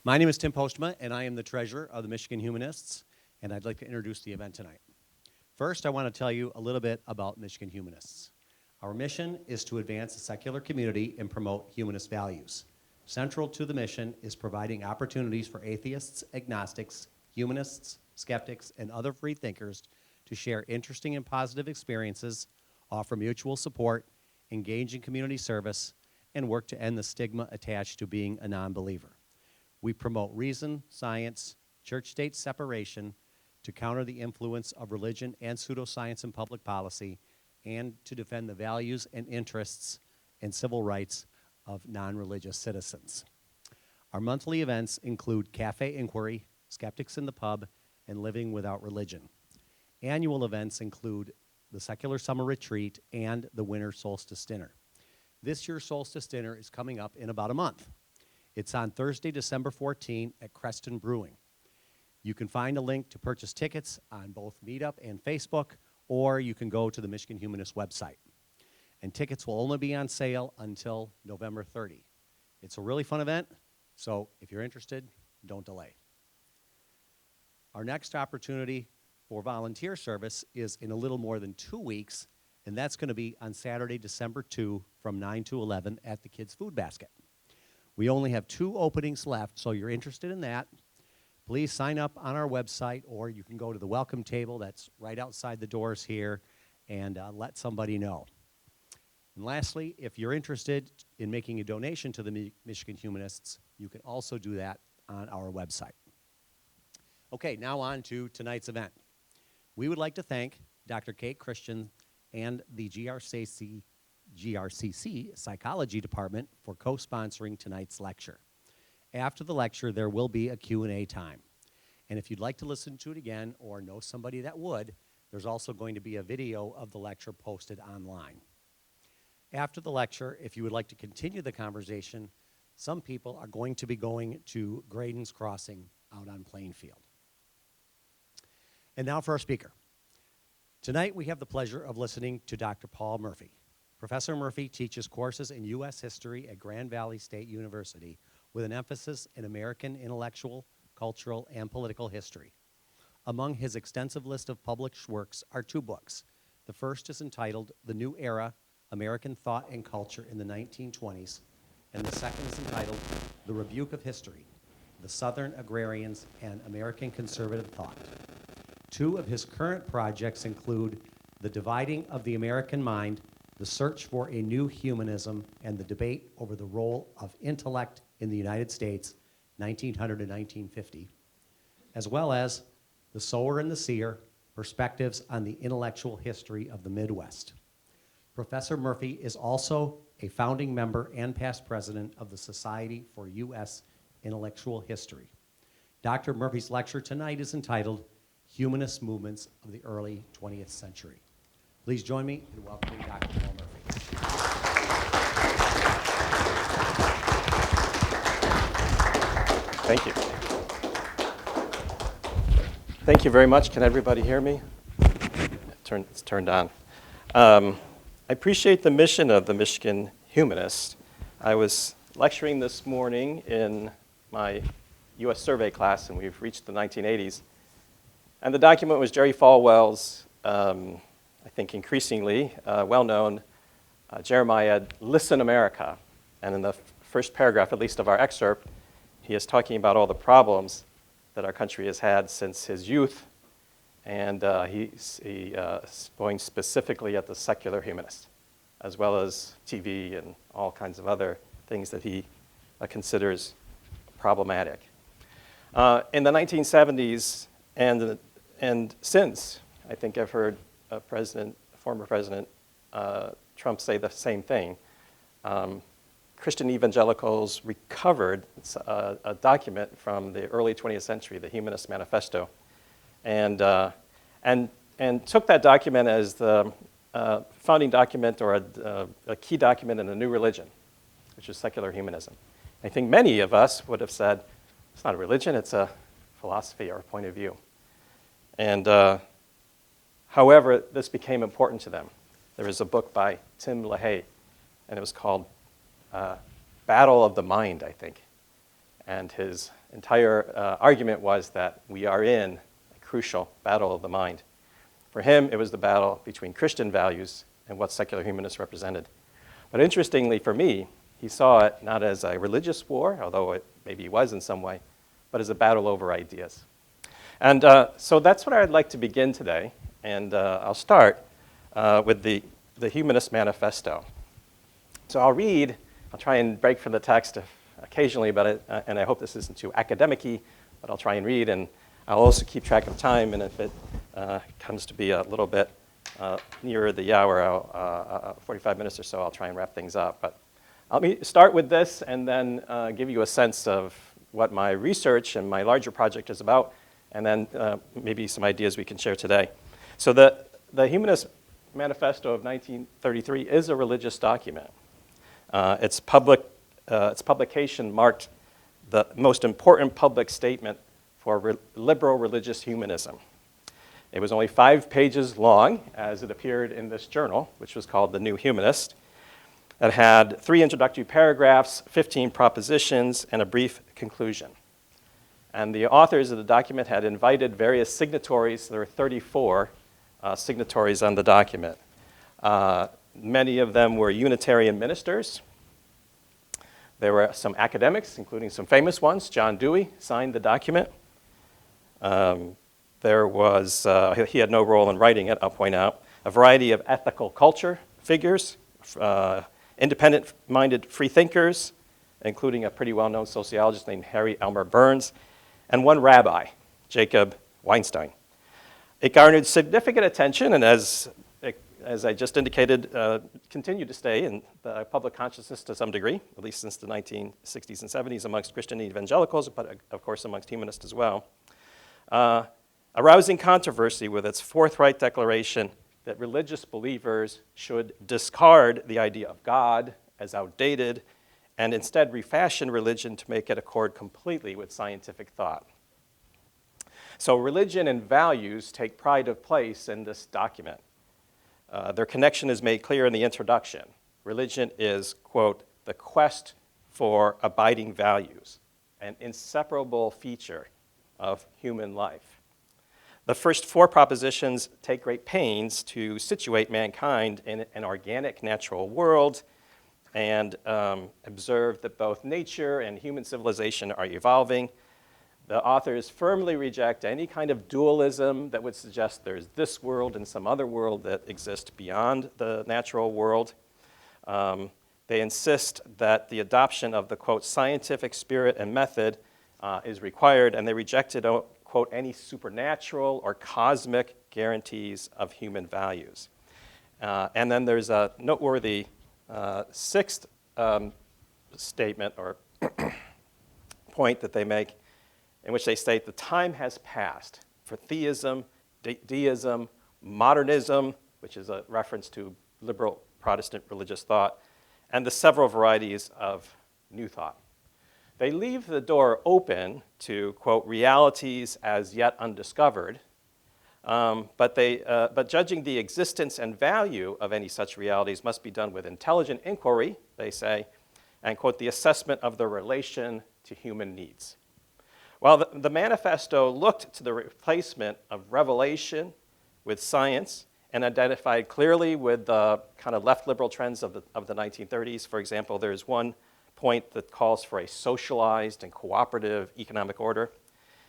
My name is Tim Postma, and I am the treasurer of the Michigan Humanists, and I'd like to introduce the event tonight. First, I want to tell you a little bit about Michigan Humanists. Our mission is to advance the secular community and promote humanist values. Central to the mission is providing opportunities for atheists, agnostics, humanists, skeptics, and other free thinkers to share interesting and positive experiences, offer mutual support, engage in community service, and work to end the stigma attached to being a non-believer. We promote reason, science, church-state separation to counter the influence of religion and pseudoscience in public policy, and to defend the values and interests and civil rights of non-religious citizens. Our monthly events include Cafe Inquiry, Skeptics in the Pub, and Living Without Religion. Annual events include the Secular Summer Retreat and the Winter Solstice Dinner. This year's Solstice Dinner is coming up in about a month. It's on Thursday, December 14 at Creston Brewing. You can find a link to purchase tickets on both Meetup and Facebook, or you can go to the Michigan Humanist website. And tickets will only be on sale until November 30. It's a really fun event, so if you're interested, don't delay. Our next opportunity for volunteer service is in a little more than 2 weeks, and that's going to be on Saturday, December 2 from 9 to 11 at the Kids Food Basket. We only have 2 openings left, so you're interested in that. Please sign up on our website, or you can go to the welcome table that's right outside the doors here and let somebody know. And lastly, if you're interested in making a donation to the Michigan Humanists, you can also do that on our website. Okay, now on to tonight's event. We would like to thank Dr. Kate Christian and the GRCC Psychology Department for co-sponsoring tonight's lecture. After the lecture, there will be a Q&A time. And if you'd like to listen to it again or know somebody that would, there's also going to be a video of the lecture posted online. After the lecture, if you would like to continue the conversation, some people are going to be going to Graydon's Crossing out on Plainfield. And now for our speaker. Tonight we have the pleasure of listening to Dr. Paul Murphy. Professor Murphy teaches courses in U.S. history at Grand Valley State University with an emphasis in American intellectual, cultural, and political history. Among his extensive list of published works are 2 books. The first is entitled The New Era, American Thought and Culture in the 1920s, and the second is entitled The Rebuke of History, The Southern Agrarians and American Conservative Thought. 2 of his current projects include The Dividing of the American Mind, The Search for a New Humanism, and the Debate over the Role of Intellect in the United States, 1900 to 1950, as well as The Sower and the Seer, Perspectives on the Intellectual History of the Midwest. Professor Murphy is also a founding member and past president of the Society for U.S. Intellectual History. Dr. Murphy's lecture tonight is entitled Humanist Movements of the Early 20th Century. Please join me in welcoming Dr. Paul Murphy. Thank you. Thank you very much. Can everybody hear me? It's turned on. I appreciate the mission of the Michigan Humanists. I was lecturing this morning in my U.S. survey class, and we've reached the 1980s. And the document was Jerry Falwell's, I think increasingly well-known Jeremiah Listen America. And in the first paragraph, at least of our excerpt, he is talking about all the problems that our country has had since his youth. And he's going specifically at the secular humanist, as well as TV and all kinds of other things that he considers problematic. In the 1970s and since, I think I've heard former President Trump say the same thing. Christian evangelicals recovered a document from the early 20th century, the Humanist Manifesto, and took that document as the founding document or a key document in a new religion, which is secular humanism. I think many of us would have said, it's not a religion, it's a philosophy or a point of view. And however, this became important to them. There was a book by Tim LaHaye, and it was called Battle of the Mind, I think. And his entire argument was that we are in a crucial battle of the mind. For him, it was the battle between Christian values and what secular humanists represented. But interestingly for me, he saw it not as a religious war, although it maybe was in some way, but as a battle over ideas. And so that's what I'd like to begin today. And I'll start with the Humanist Manifesto. So I'll try and break from the text occasionally, and I hope this isn't too academic-y, but I'll try and read, and I'll also keep track of time, and if it comes to be a little bit nearer the hour, 45 minutes or so, I'll try and wrap things up. But let me start with this and then give you a sense of what my research and my larger project is about, and then maybe some ideas we can share today. So the Humanist Manifesto of 1933 is a religious document. Its publication marked the most important public statement for liberal religious humanism. It was only 5 pages long, as it appeared in this journal, which was called The New Humanist. It had 3 introductory paragraphs, 15 propositions, and a brief conclusion. And the authors of the document had invited various signatories. There were 34 signatories on the document. Many of them were Unitarian ministers. There were some academics, including some famous ones. John Dewey signed the document. He had no role in writing it, I'll point out. A variety of ethical culture figures, independent-minded freethinkers, including a pretty well-known sociologist named Harry Elmer Burns, and one rabbi, Jacob Weinstein. It garnered significant attention, and as I just indicated, continued to stay in the public consciousness to some degree, at least since the 1960s and 70s amongst Christian evangelicals, but of course amongst humanists as well. Arousing controversy with its forthright declaration that religious believers should discard the idea of God as outdated and instead refashion religion to make it accord completely with scientific thought. So religion and values take pride of place in this document. Their connection is made clear in the introduction. Religion is, quote, the quest for abiding values, an inseparable feature of human life. The first 4 propositions take great pains to situate mankind in an organic natural world and observe that both nature and human civilization are evolving. The authors firmly reject any kind of dualism that would suggest there's this world and some other world that exists beyond the natural world. They insist that the adoption of the, quote, scientific spirit and method is required, and they rejected, quote, any supernatural or cosmic guarantees of human values. And then there's a noteworthy 6th statement or point that they make, in which they state the time has passed for theism, deism, modernism, which is a reference to liberal Protestant religious thought, and the several varieties of new thought. They leave the door open to, quote, realities as yet undiscovered, but judging the existence and value of any such realities must be done with intelligent inquiry, they say, and, quote, the assessment of the relation to human needs. While the manifesto looked to the replacement of revelation with science and identified clearly with the kind of left liberal trends of the 1930s, for example, there's one point that calls for a socialized and cooperative economic order.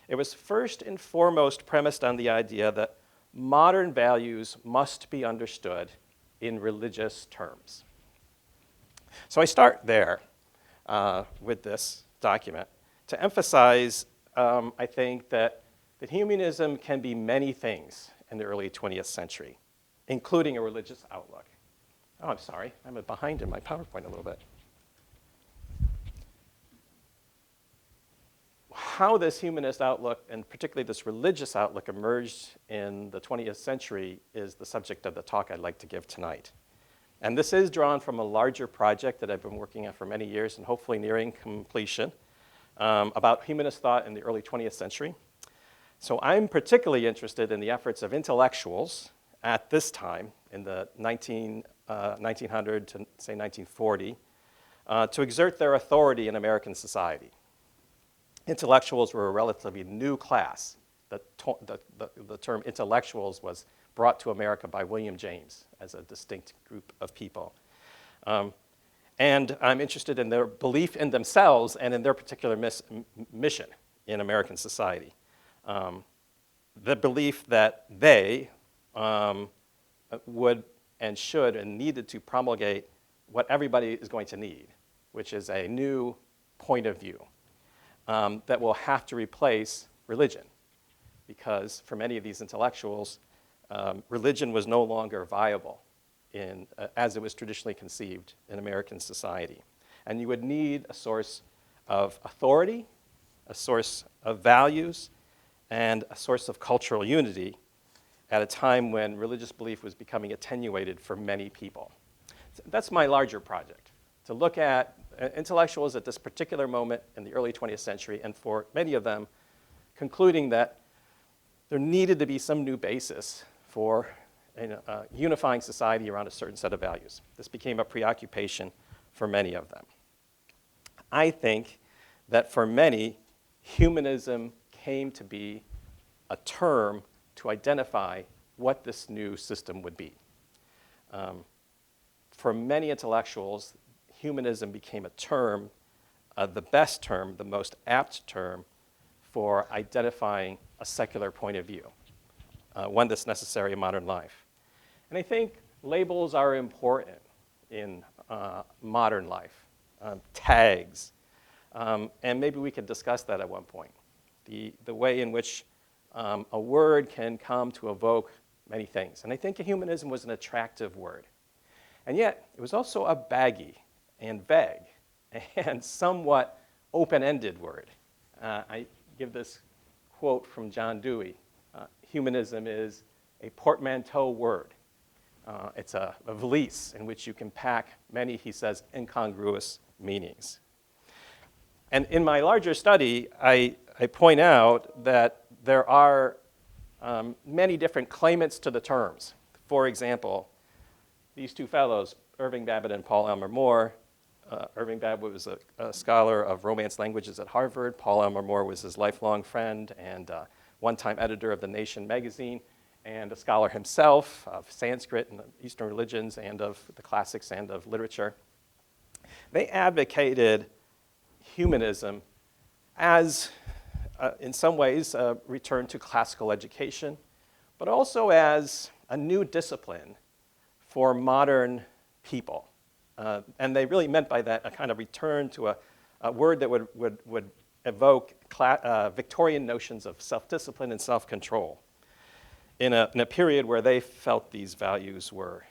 It was first and foremost premised on the idea that modern values must be understood in religious terms. So I start there with this document to emphasize, I think, that humanism can be many things in the early 20th century, including a religious outlook. Oh, I'm sorry. I'm behind in my PowerPoint a little bit. How this humanist outlook, and particularly this religious outlook, emerged in the 20th century is the subject of the talk I'd like to give tonight. And this is drawn from a larger project that I've been working on for many years and hopefully nearing completion about humanist thought in the early 20th century. So I'm particularly interested in the efforts of intellectuals at this time, in the 1900 to, say, 1940, to exert their authority in American society. intellectuals were a relatively new class. The term intellectuals was brought to America by William James as a distinct group of people. And I'm interested in their belief in themselves and in their particular mission in American society. The belief that they would and should and needed to promulgate what everybody is going to need, which is a new point of view that will have to replace religion. Because for many of these intellectuals, religion was no longer viable as it was traditionally conceived in American society. And you would need a source of authority, a source of values, and a source of cultural unity at a time when religious belief was becoming attenuated for many people. So that's my larger project, to look at intellectuals at this particular moment in the early 20th century, and for many of them, concluding that there needed to be some new basis for unifying society around a certain set of values. This became a preoccupation for many of them. I think that for many, humanism came to be a term to identify what this new system would be. For many intellectuals, humanism became a term, the best term, the most apt term for identifying a secular point of view, one that's necessary in modern life. And I think labels are important in modern life, tags, and maybe we could discuss that at one point. The way in which a word can come to evoke many things. And I think humanism was an attractive word. And yet, it was also a baggy and vague and somewhat open-ended word. I give this quote from John Dewey. Humanism is a portmanteau word. It's a valise in which you can pack many, he says, incongruous meanings. And in my larger study, I point out that there are many different claimants to the terms. For example, these two fellows, Irving Babbitt and Paul Elmer More. Irving Babbitt was a scholar of Romance languages at Harvard. Paul Elmer More was his lifelong friend and one-time editor of The Nation magazine, and a scholar himself of Sanskrit and Eastern religions and of the classics and of literature. They advocated humanism as, in some ways, a return to classical education, but also as a new discipline for modern people. And they really meant by that a kind of return to a word that would evoke Victorian notions of self-discipline and self-control in a period where they felt these values were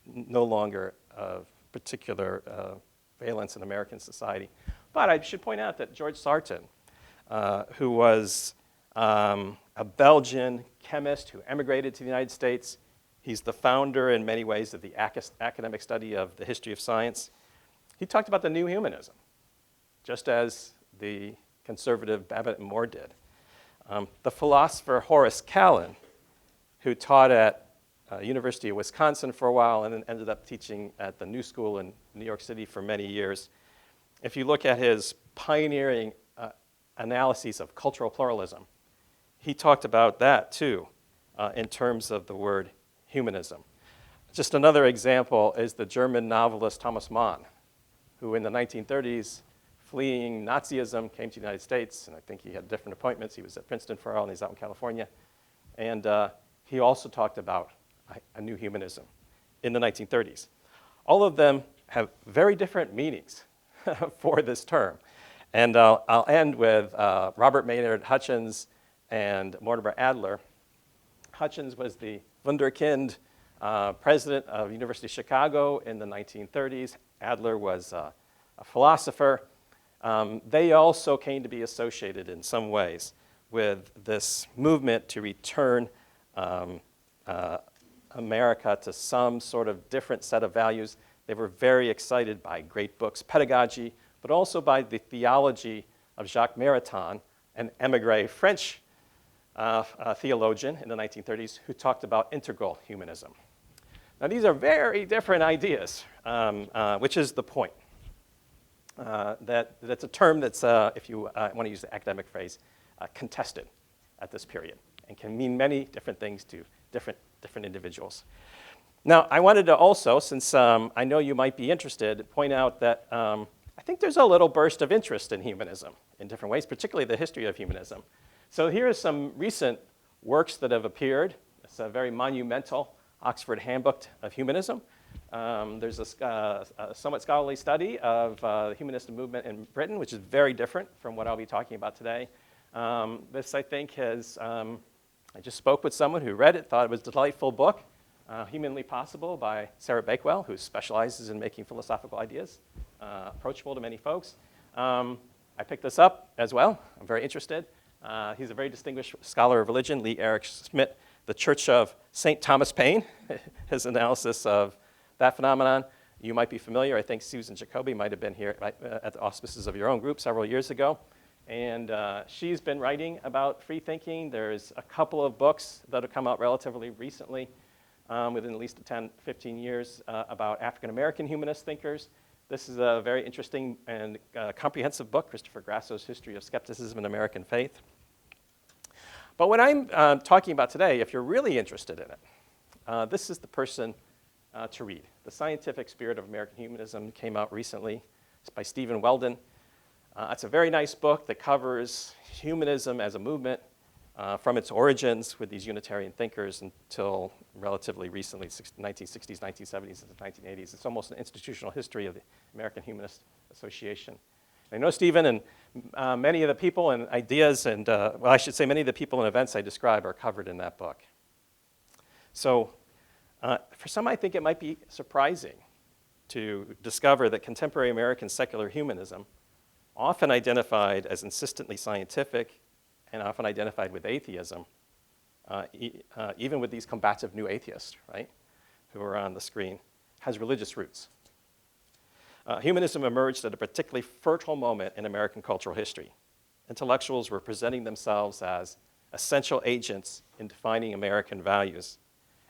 no longer of particular valence in American society. But I should point out that George Sarton, who was a Belgian chemist who emigrated to the United States, he's the founder in many ways of the academic study of the history of science. He talked about the new humanism, just as the conservative Babbitt and Moore did. The philosopher Horace Kallen, who taught at University of Wisconsin for a while and then ended up teaching at the New School in New York City for many years. If you look at his pioneering analyses of cultural pluralism, he talked about that too in terms of the word humanism. Just another example is the German novelist Thomas Mann, who in the 1930s, fleeing Nazism, came to the United States, and I think he had different appointments. He was at Princeton for a while, and he's out in California. And he also talked about a new humanism in the 1930s. All of them have very different meanings for this term. And I'll end with Robert Maynard Hutchins and Mortimer Adler. Hutchins was the Wunderkind president of University of Chicago in the 1930s. Adler was a philosopher. They also came to be associated in some ways with this movement to return America to some sort of different set of values. They were very excited by great books, pedagogy, but also by the theology of Jacques Maritain, an émigré French theologian in the 1930s who talked about integral humanism. Now, these are very different ideas, which is the point. that's a term that's, if you want to use the academic phrase, contested at this period and can mean many different things to different individuals. Now, I wanted to also, since I know you might be interested, point out that I think there's a little burst of interest in humanism in different ways, particularly the history of humanism. So here are some recent works that have appeared. It's a very monumental Oxford Handbook of Humanism. There's a somewhat scholarly study of the humanist movement in Britain, which is very different from what I'll be talking about today. This, I think, has, I just spoke with someone who read it, thought it was a delightful book, Humanly Possible by Sarah Bakewell, who specializes in making philosophical ideas approachable to many folks. I picked this up as well. I'm very interested. He's a very distinguished scholar of religion, Lee Eric Schmidt, The Church of St. Thomas Paine, his analysis of that phenomenon. You might be familiar. I think Susan Jacoby might have been here at the auspices of your own group several years ago. And she's been writing about free thinking. There's a couple of books that have come out relatively recently, within at least 10, 15 years, about African-American humanist thinkers. This is a very interesting and comprehensive book, Christopher Grasso's History of Skepticism in American Faith. But what I'm talking about today, if you're really interested in it, this is the person to read. The Scientific Spirit of American Humanism came out recently. It's by Stephen Weldon. It's a very nice book that covers humanism as a movement from its origins with these Unitarian thinkers until relatively recently, 1960s, 1970s, and the 1980s. It's almost an institutional history of the American Humanist Association. I know Stephen and many of the people and ideas and, well, I should say many of the people and events I describe are covered in that book. So for some, I think it might be surprising to discover that contemporary American secular humanism, often identified as insistently scientific and often identified with atheism, even with these combative new atheists, right, who are on the screen, has religious roots. Humanism emerged at a particularly fertile moment in American cultural history. Intellectuals were presenting themselves as essential agents in defining American values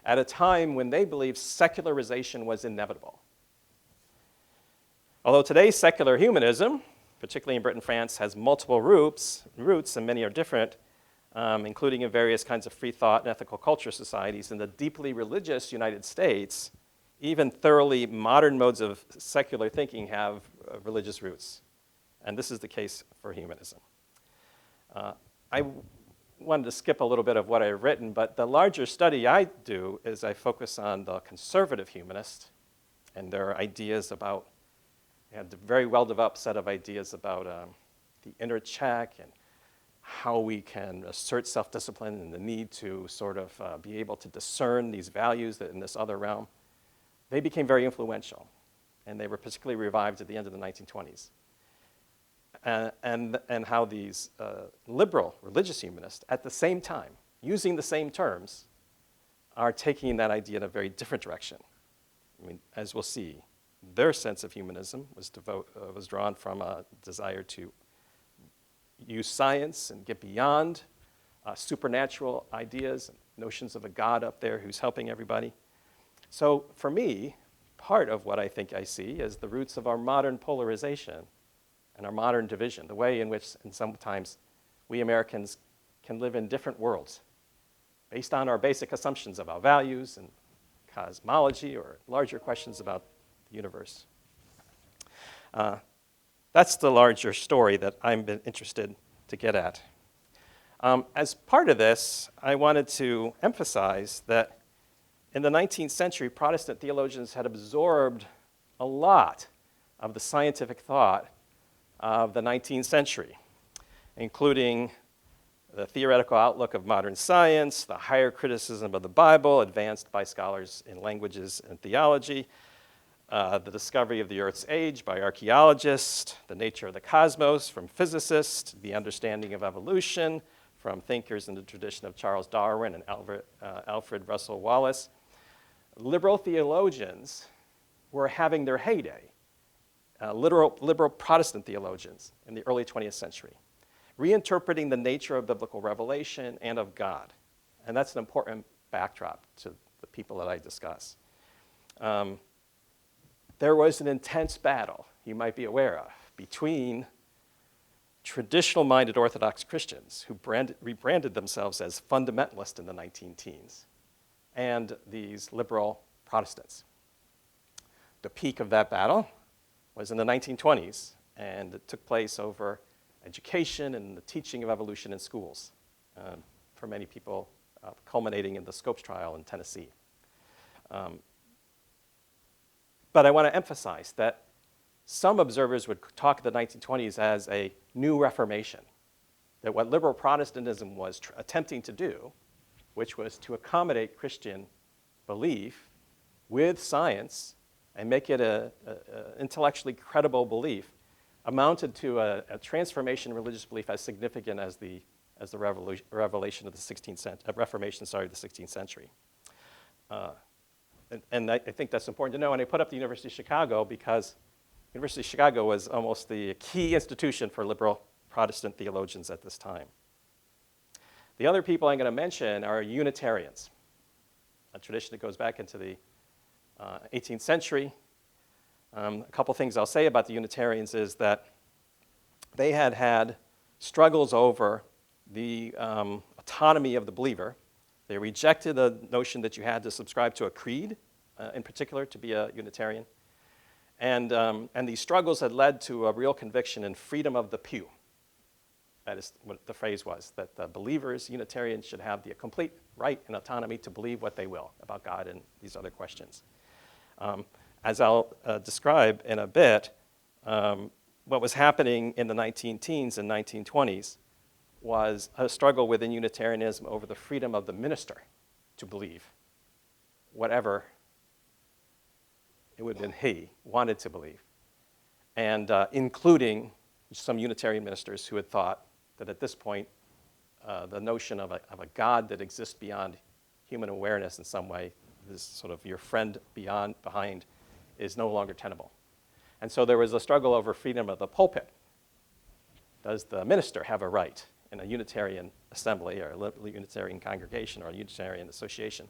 at a time when they believed secularization was inevitable. Although today's secular humanism, particularly in Britain and France, has multiple roots, and many are different, including in various kinds of free thought and ethical culture societies. In the deeply religious United States, even thoroughly modern modes of secular thinking have religious roots. And this is the case for humanism. I wanted to skip a little bit of what I've written, but the larger study I do is I focus on the conservative humanist and their ideas about, they have a very well-developed set of ideas about the inner check and how we can assert self-discipline and the need to sort of be able to discern these values that in this other realm. They became very influential, and they were particularly revived at the end of the 1920s. And how these liberal religious humanists, at the same time, using the same terms, are taking that idea in a very different direction. I mean, as we'll see, their sense of humanism was drawn from a desire to use science and get beyond supernatural ideas and notions of a God up there who's helping everybody. So for me, part of what I think I see is the roots of our modern polarization and our modern division, the way in which, and sometimes, we Americans can live in different worlds based on our basic assumptions about values and cosmology or larger questions about the universe. That's the larger story that I'm been interested to get at. As part of this, I wanted to emphasize that in the 19th century, Protestant theologians had absorbed a lot of the scientific thought of the 19th century, including the theoretical outlook of modern science, the higher criticism of the Bible advanced by scholars in languages and theology, the discovery of the Earth's age by archaeologists, the nature of the cosmos from physicists, the understanding of evolution from thinkers in the tradition of Charles Darwin and Alfred Russel Wallace. Liberal theologians were having their heyday, liberal Protestant theologians in the early 20th century, reinterpreting the nature of biblical revelation and of God. And that's an important backdrop to the people that I discuss. There was an intense battle, you might be aware of, between traditional-minded Orthodox Christians who rebranded themselves as fundamentalists in the 19 teens and these liberal Protestants. The peak of that battle was in the 1920s, and it took place over education and the teaching of evolution in schools, for many people, culminating in the Scopes trial in Tennessee. But I want to emphasize that some observers would talk of the 1920s as a new Reformation, that what liberal Protestantism was attempting to do, which was to accommodate Christian belief with science and make it an intellectually credible belief, amounted to a transformation in religious belief as significant as the revelation of the 16th century, Reformation, of the 16th century. And I think that's important to know. And I put up the University of Chicago because University of Chicago was almost the key institution for liberal Protestant theologians at this time. The other people I'm going to mention are Unitarians, a tradition that goes back into the 18th century. A couple things I'll say about the Unitarians is that they had struggles over the autonomy of the believer. They rejected the notion that you had to subscribe to a creed, in particular, to be a Unitarian. And these struggles had led to a real conviction in freedom of the pew. That is what the phrase was, that the believers, Unitarians, should have the complete right and autonomy to believe what they will about God and these other questions. As I'll describe in a bit, what was happening in the 19 teens and 1920s was a struggle within Unitarianism over the freedom of the minister to believe whatever it would have been he wanted to believe, and including some Unitarian ministers who had thought that at this point the notion of a God that exists beyond human awareness in some way, this sort of your friend behind, is no longer tenable. And so there was a struggle over freedom of the pulpit. Does the minister have a right in a Unitarian assembly or a Unitarian congregation or a Unitarian association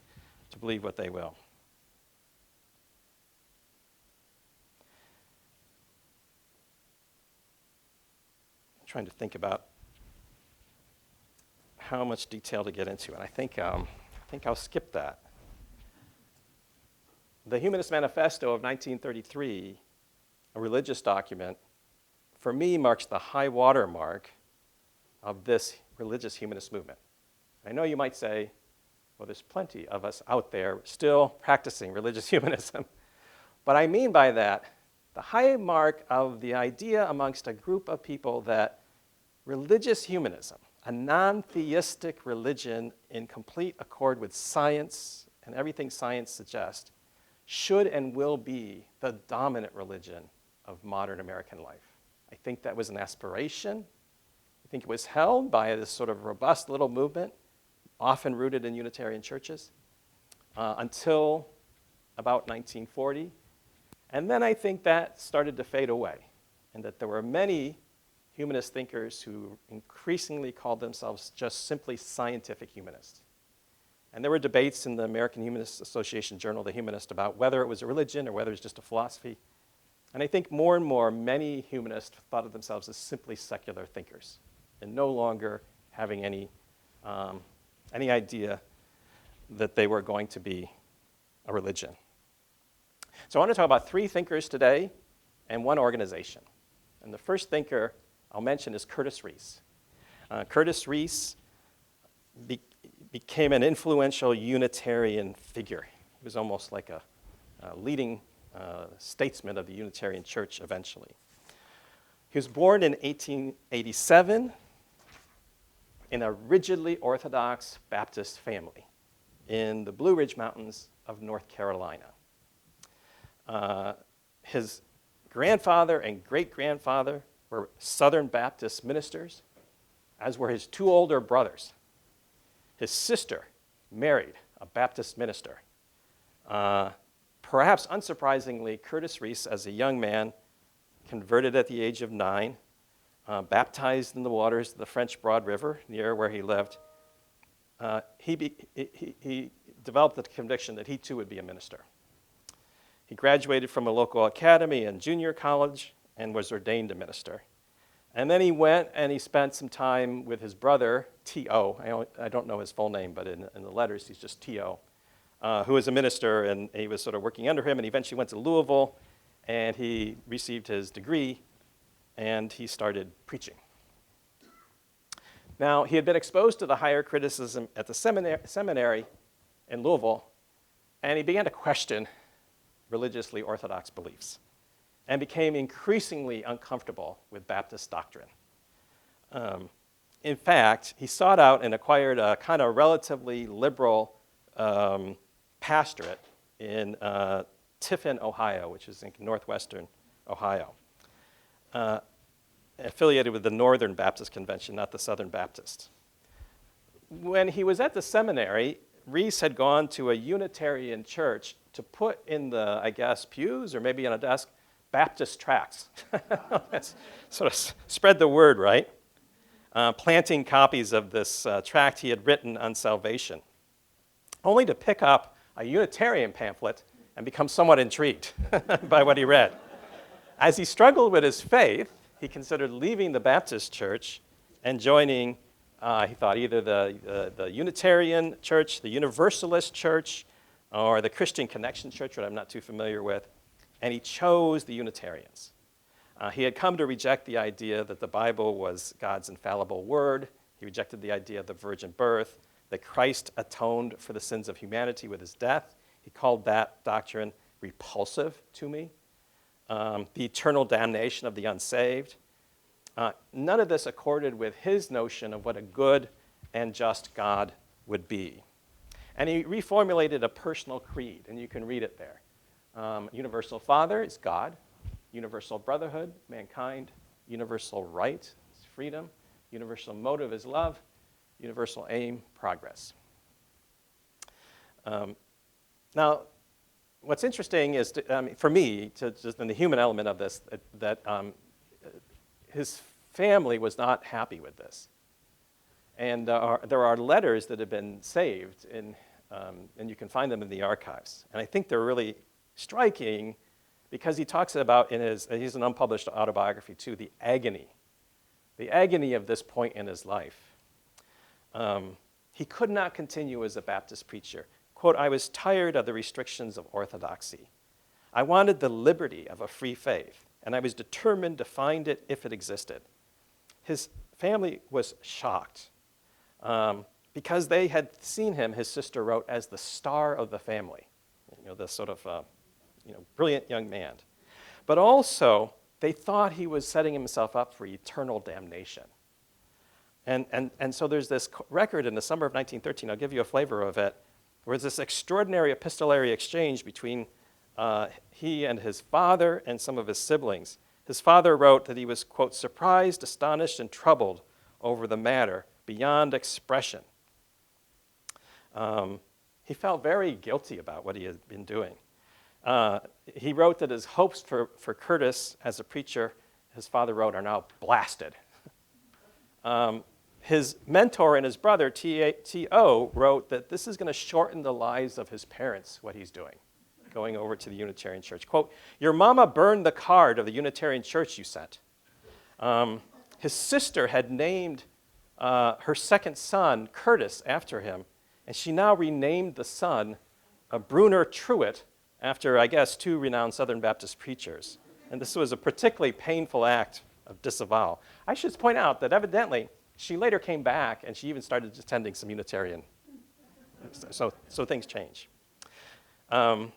to believe what they will? I'm trying to think about how much detail to get into, and I think I'll skip that. The Humanist Manifesto of 1933, a religious document, for me marks the high water mark of this religious humanist movement. I know you might say, well, there's plenty of us out there still practicing religious humanism. But I mean by that, the high mark of the idea amongst a group of people that religious humanism, a non-theistic religion in complete accord with science and everything science suggests, should and will be the dominant religion of modern American life. I think that was an aspiration. I think it was held by this sort of robust little movement, often rooted in Unitarian churches, until about 1940. And then I think that started to fade away, and that there were many humanist thinkers who increasingly called themselves just simply scientific humanists. And there were debates in the American Humanist Association journal, The Humanist, about whether it was a religion or whether it was just a philosophy. And I think more and more, many humanists thought of themselves as simply secular thinkers and no longer having any idea that they were going to be a religion. So I want to talk about three thinkers today and one organization. And the first thinker I'll mention is Curtis Reese. Curtis Reese became an influential Unitarian figure. He was almost like a leading statesman of the Unitarian Church eventually. He was born in 1887 in a rigidly Orthodox Baptist family in the Blue Ridge Mountains of North Carolina. His grandfather and great-grandfather were Southern Baptist ministers, as were his two older brothers. His sister married a Baptist minister. Perhaps unsurprisingly, Curtis Reese, as a young man, converted at the age of 9, baptized in the waters of the French Broad River near where he lived. He developed the conviction that he too would be a minister. He graduated from a local academy and junior college and was ordained a minister. And then he went and he spent some time with his brother, T.O. I don't know his full name, but in the letters he's just T.O., who was a minister, and he was sort of working under him, and eventually went to Louisville, and he received his degree, and he started preaching. Now, he had been exposed to the higher criticism at the seminary in Louisville, and he began to question religiously orthodox beliefs and became increasingly uncomfortable with Baptist doctrine. In fact, he sought out and acquired a kind of relatively liberal pastorate in Tiffin, Ohio, which is in northwestern Ohio, affiliated with the Northern Baptist Convention, not the Southern Baptist. When he was at the seminary, Reese had gone to a Unitarian church to put in the, I guess, pews or maybe on a desk, Baptist tracts. Sort of spread the word, right? Planting copies of this tract he had written on salvation, only to pick up a Unitarian pamphlet and become somewhat intrigued by what he read. As he struggled with his faith, he considered leaving the Baptist church and joining, he thought, either the Unitarian church, the Universalist church, or the Christian Connection church, which I'm not too familiar with, and he chose the Unitarians. He had come to reject the idea that the Bible was God's infallible word. He rejected the idea of the virgin birth, that Christ atoned for the sins of humanity with his death. He called that doctrine repulsive to me. The eternal damnation of the unsaved. None of this accorded with his notion of what a good and just God would be. And he reformulated a personal creed, and you can read it there. Universal Father is God. Universal brotherhood, mankind. Universal right is freedom. Universal motive is love. Universal aim, progress. Now, what's interesting is, for me, just in the human element of this, that his family was not happy with this. And there are letters that have been saved, and you can find them in the archives. And I think they're really striking because he talks about he's an unpublished autobiography too, the agony of this point in his life. He could not continue as a Baptist preacher. Quote, I was tired of the restrictions of orthodoxy. I wanted the liberty of a free faith, and I was determined to find it if it existed. His family was shocked because they had seen him, his sister wrote, as the star of the family, this sort of brilliant young man. But also, they thought he was setting himself up for eternal damnation. And so there's this record in the summer of 1913, I'll give you a flavor of it, where there's this extraordinary epistolary exchange between he and his father and some of his siblings. His father wrote that he was, quote, surprised, astonished, and troubled over the matter beyond expression. He felt very guilty about what he had been doing. He wrote that his hopes for Curtis as a preacher, his father wrote, are now blasted. His mentor and his brother, T.O., wrote that this is going to shorten the lives of his parents, what he's doing, going over to the Unitarian Church. Quote, your mama burned the card of the Unitarian Church you sent. His sister had named her second son, Curtis, after him, and she now renamed the son Brunner Truitt, after, I guess, two renowned Southern Baptist preachers. And this was a particularly painful act of disavowal. I should point out that evidently, she later came back and she even started attending some Unitarian. So things change. Now,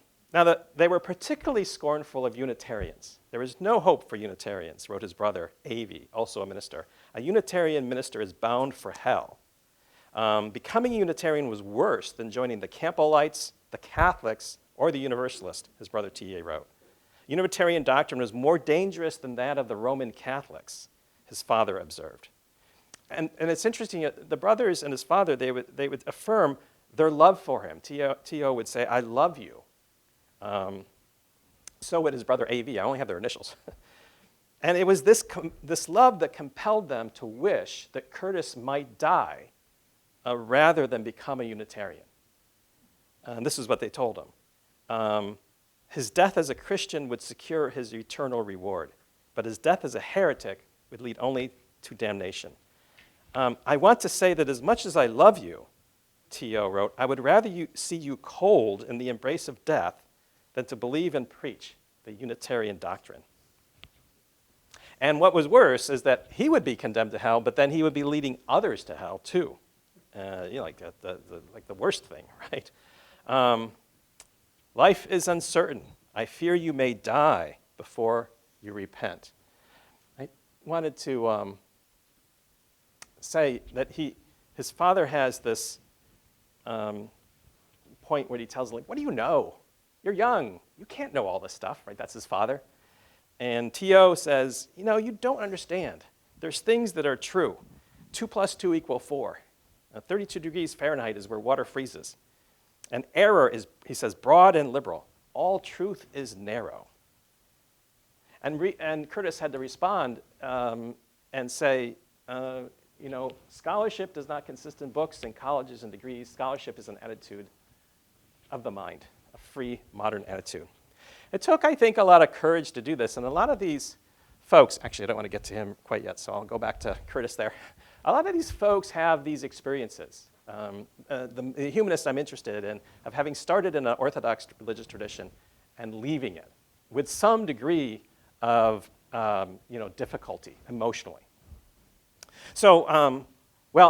they were particularly scornful of Unitarians. There is no hope for Unitarians, wrote his brother, Avey, also a minister. A Unitarian minister is bound for hell. Becoming a Unitarian was worse than joining the Campbellites, the Catholics, or the Universalist, his brother T.A. wrote. Unitarian doctrine was more dangerous than that of the Roman Catholics, his father observed. And it's interesting, the brothers and his father, they would affirm their love for him. T.O. would say, I love you. So would his brother A.V. I only have their initials. And it was this love that compelled them to wish that Curtis might die rather than become a Unitarian. And this is what they told him. His death as a Christian would secure his eternal reward. but his death as a heretic would lead only to damnation. I want to say that as much as I love you, T.O. wrote, I would rather see you cold in the embrace of death than to believe and preach the Unitarian doctrine. And what was worse is that he would be condemned to hell, but then he would be leading others to hell too. Like the worst thing, right? Life is uncertain. I fear you may die before you repent. I wanted to say that his father has this point where he tells him, like, what do you know? You're young. You can't know all this stuff, right? That's his father. And T.O. says, you don't understand. There's things that are true. 2 + 2 = 4. 32 degrees Fahrenheit is where water freezes. And error is, he says, broad and liberal. All truth is narrow. And Curtis had to respond and say, scholarship does not consist in books and colleges and degrees. Scholarship is an attitude of the mind, a free, modern attitude. It took, I think, a lot of courage to do this. And a lot of these folks, actually, I don't want to get to him quite yet, so I'll go back to Curtis there. A lot of these folks have these experiences. The humanists I'm interested in, of having started in an Orthodox religious tradition and leaving it with some degree of difficulty emotionally. So,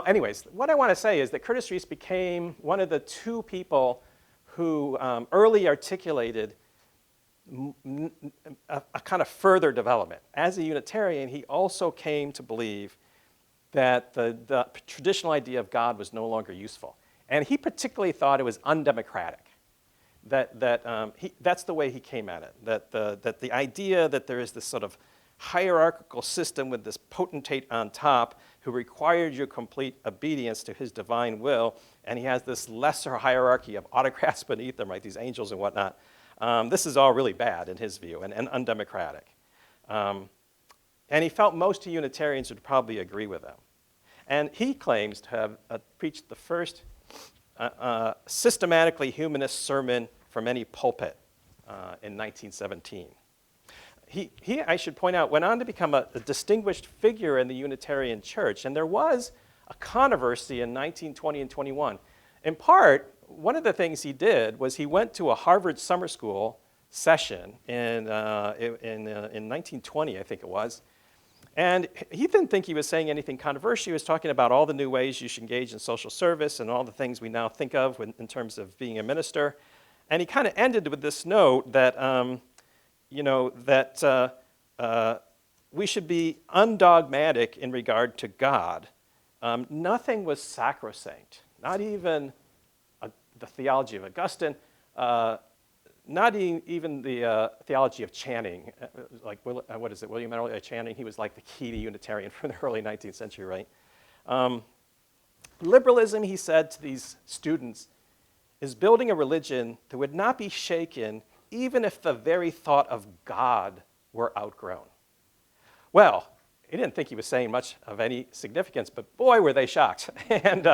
anyways, what I want to say is that Curtis Reese became one of the 2 people who early articulated a kind of further development. As a Unitarian, he also came to believe that the traditional idea of God was no longer useful. And he particularly thought it was undemocratic. That's the way he came at it, that the idea that there is this sort of hierarchical system with this potentate on top who required your complete obedience to his divine will, and he has this lesser hierarchy of autocrats beneath him, right, these angels and whatnot. This is all really bad in his view and undemocratic. And he felt most Unitarians would probably agree with him. And he claims to have preached the first systematically humanist sermon from any pulpit in 1917. He, I should point out, went on to become a distinguished figure in the Unitarian Church. And there was a controversy in 1920 and 21. In part, one of the things he did was he went to a Harvard summer school session in 1920, I think it was. And he didn't think he was saying anything controversial. He was talking about all the new ways you should engage in social service and all the things we now think of in terms of being a minister. And he kind of ended with this note that, we should be undogmatic in regard to God. Nothing was sacrosanct, not even the theology of Augustine, not even the theology of Channing, what is it, William Elliot Channing? He was like the key to Unitarian from the early 19th century, right? Liberalism, he said to these students, is building a religion that would not be shaken even if the very thought of God were outgrown. Well, he didn't think he was saying much of any significance, but boy, were they shocked. And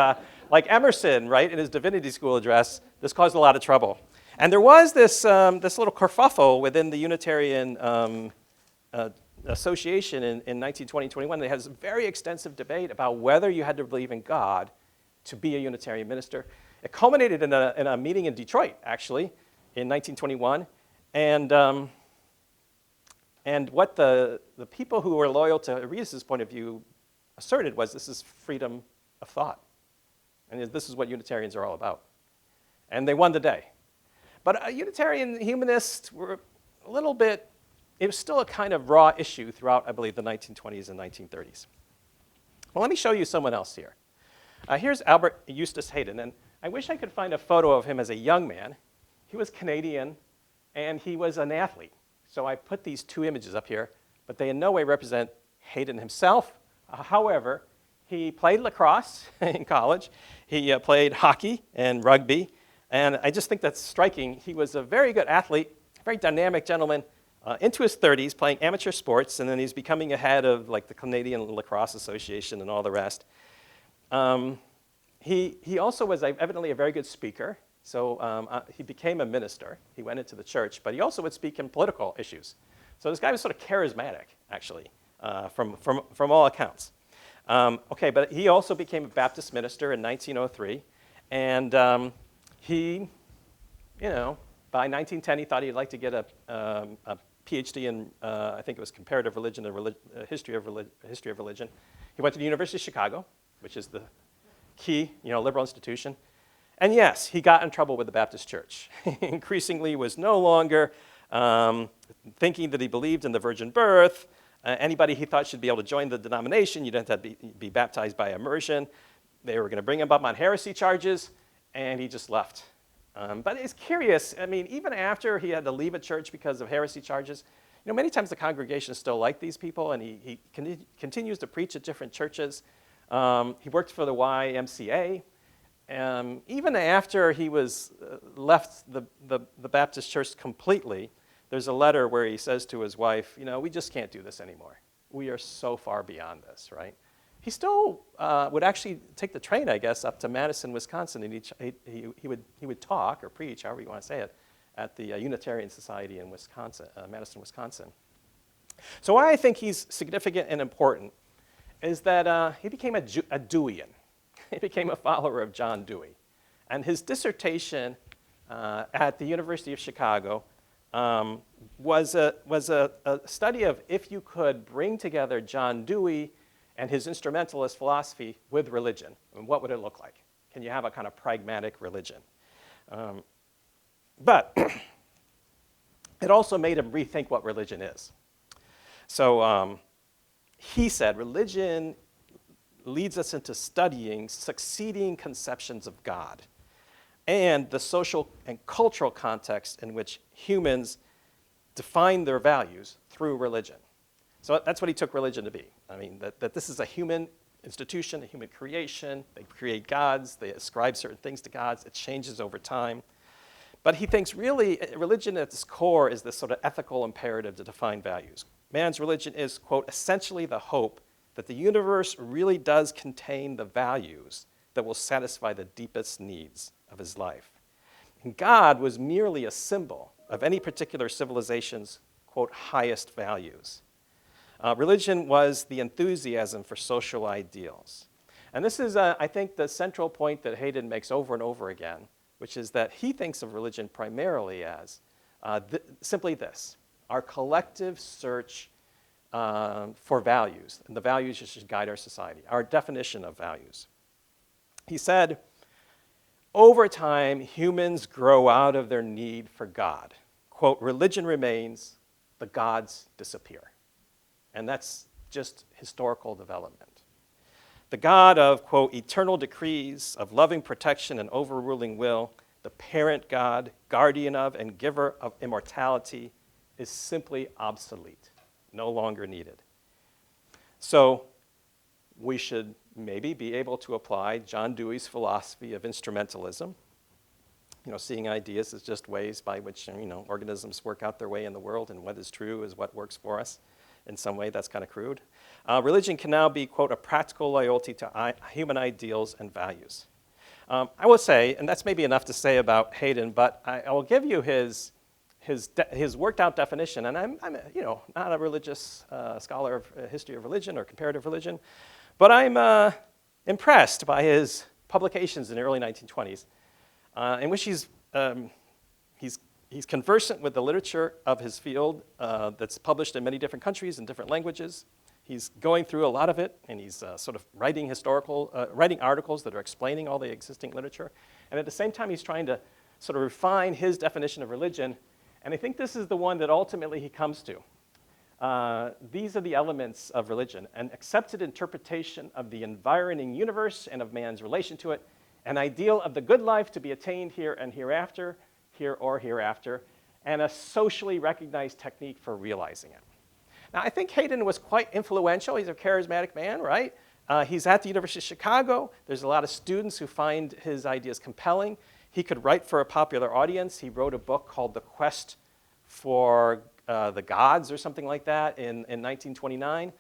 like Emerson, right, in his divinity school address, this caused a lot of trouble. And there was this little kerfuffle within the Unitarian Association in 1920-21. They had this very extensive debate about whether you had to believe in God to be a Unitarian minister. It culminated in a meeting in Detroit, actually, in 1921. And what the people who were loyal to Rees's point of view asserted was this is freedom of thought. And this is what Unitarians are all about. And they won the day. But Unitarian humanists were a little bit, it was still a kind of raw issue throughout, I believe, the 1920s and 1930s. Well, let me show you someone else here. Here's Albert Eustace Hayden. And I wish I could find a photo of him as a young man. He was Canadian, and he was an athlete. So I put these 2 images up here, but they in no way represent Hayden himself. However, he played lacrosse in college. He played hockey and rugby. And I just think that's striking. He was a very good athlete, very dynamic gentleman, into his 30s, playing amateur sports, and then he's becoming a head of like the Canadian Lacrosse Association and all the rest. He also was evidently a very good speaker. So he became a minister. He went into the church, but he also would speak in political issues. So this guy was sort of charismatic, actually, from all accounts. Okay, but he also became a Baptist minister in 1903, and he, by 1910, he thought he'd like to get a PhD in, I think it was comparative religion and history of religion. He went to the University of Chicago, which is the key, liberal institution. And yes, he got in trouble with the Baptist Church. He increasingly was no longer thinking that he believed in the virgin birth. Anybody he thought should be able to join the denomination, you didn't have to be baptized by immersion. They were going to bring him up on heresy charges, and he just left. But it's curious. I mean, even after he had to leave a church because of heresy charges, many times the congregation still liked these people, and he continues to preach at different churches. He worked for the YMCA. Even after he was left the Baptist church completely, there's a letter where he says to his wife, we just can't do this anymore. We are so far beyond this, right? He still would actually take the train, I guess, up to Madison, Wisconsin, and he would talk or preach, however you want to say it, at the Unitarian Society in Wisconsin, Madison, Wisconsin. So why I think he's significant and important is that he became a Deweyan. He became a follower of John Dewey. And his dissertation at the University of Chicago was a study of if you could bring together John Dewey and his instrumentalist philosophy with religion, and what would it look like? Can you have a kind of pragmatic religion? But it also made him rethink what religion is. So he said religion leads us into studying succeeding conceptions of God and the social and cultural context in which humans define their values through religion. So that's what he took religion to be. I mean, that this is a human institution, a human creation. They create gods. They ascribe certain things to gods. It changes over time. But he thinks really religion at its core is this sort of ethical imperative to define values. Man's religion is, quote, essentially the hope that the universe really does contain the values that will satisfy the deepest needs of his life. And God was merely a symbol of any particular civilization's, quote, highest values. Religion was the enthusiasm for social ideals. And this is, I think, the central point that Hayden makes over and over again, which is that he thinks of religion primarily as simply this, our collective search for values, and the values that should guide our society, our definition of values. He said, over time, humans grow out of their need for God. Quote, religion remains, the gods disappear. And that's just historical development. The God of, quote, eternal decrees, of loving protection and overruling will, the parent God, guardian of and giver of immortality, is simply obsolete, no longer needed. So we should maybe be able to apply John Dewey's philosophy of instrumentalism, seeing ideas as just ways by which organisms work out their way in the world, and what is true is what works for us. In some way, that's kind of crude. Religion can now be, quote, a practical loyalty to human ideals and values. I will say, and that's maybe enough to say about Hayden, but I will give you his worked out definition, and I'm not a religious scholar of history of religion or comparative religion, but I'm impressed by his publications in the early 1920s, in which he's conversant with the literature of his field that's published in many different countries in different languages. He's going through a lot of it, and he's sort of writing articles that are explaining all the existing literature, and at the same time he's trying to sort of refine his definition of religion. And I think this is the one that ultimately he comes to. These are the elements of religion: an accepted interpretation of the environing universe and of man's relation to it, an ideal of the good life to be attained here and hereafter, here or hereafter, and a socially recognized technique for realizing it. Now, I think Hayden was quite influential. He's a charismatic man, right? He's at the University of Chicago. There's a lot of students who find his ideas compelling. He could write for a popular audience. He wrote a book called The Quest for the Gods or something like that in 1929.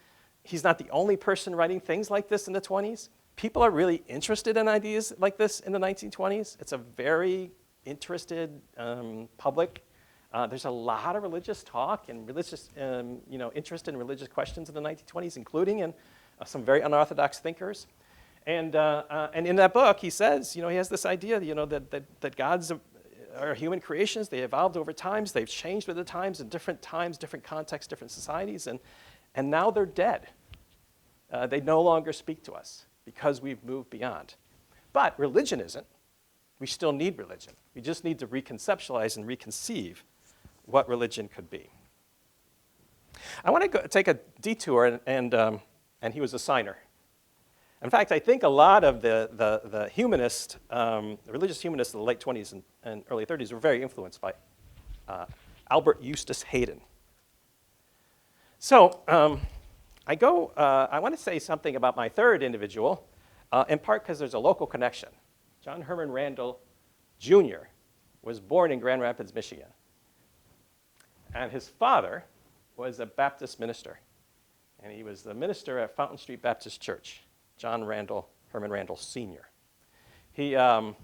He's not the only person writing things like this in the 20s. People are really interested in ideas like this in the 1920s. It's a very interested public. There's a lot of religious talk and religious, interest in religious questions in the 1920s, including in some very unorthodox thinkers. And in that book, he says, he has this idea, that gods are human creations. They evolved over times. They've changed with the times, different contexts, different societies, and now they're dead. They no longer speak to us because we've moved beyond. But religion isn't. We still need religion. We just need to reconceptualize and reconceive what religion could be. I want to take a detour, and he was a signer. In fact, I think a lot of the humanists, religious humanists of the late 20s and early 30s were very influenced by Albert Eustace Hayden. So I want to say something about my third individual, in part because there's a local connection. John Herman Randall Jr. was born in Grand Rapids, Michigan. And his father was a Baptist minister. And he was the minister at Fountain Street Baptist Church, John Herman Randall Sr. It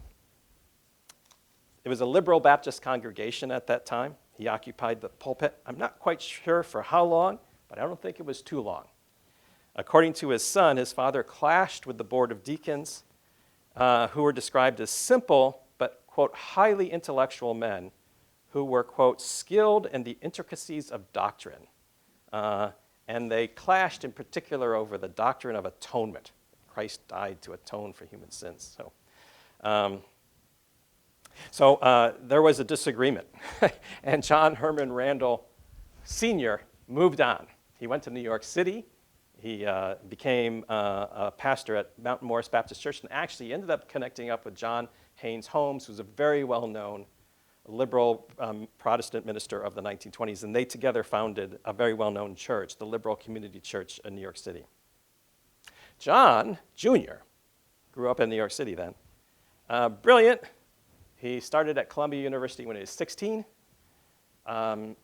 was a liberal Baptist congregation at that time. He occupied the pulpit. I'm not quite sure for how long, but I don't think it was too long. According to his son, his father clashed with the board of deacons, who were described as simple but, quote, highly intellectual men who were, quote, skilled in the intricacies of doctrine. And they clashed in particular over the doctrine of atonement. Christ died to atone for human sins. So there was a disagreement. And John Herman Randall Sr. moved on. He went to New York City. He became a pastor at Mountain Morris Baptist Church, and actually ended up connecting up with John Haynes Holmes, who's a very well-known liberal Protestant minister of the 1920s, and they together founded a very well-known church, the Liberal Community Church in New York City. John Jr. grew up in New York City then. Brilliant. He started at Columbia University when he was 16. I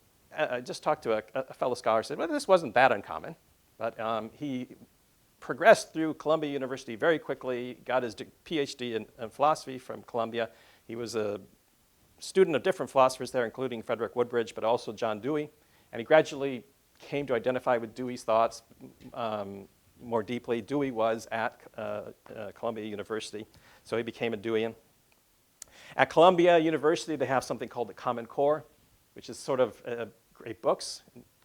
just talked to a fellow scholar who said, well, this wasn't that uncommon. But he progressed through Columbia University very quickly, got his PhD in philosophy from Columbia. He was a student of different philosophers there, including Frederick Woodbridge, but also John Dewey. And he gradually came to identify with Dewey's thoughts more deeply. Dewey was at Columbia University, so he became a Deweyan. At Columbia University, they have something called the Common Core, which is sort of great books,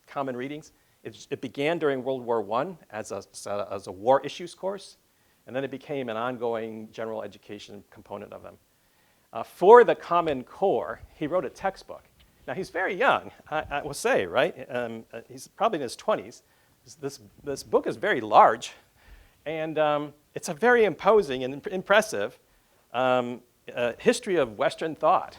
common readings. It began during World War I as a war issues course, and then it became an ongoing general education component of them. For the Common Core, he wrote a textbook. Now, he's very young, I will say, right? He's probably in his 20s. This book is very large, and it's a very imposing and impressive history of Western thought.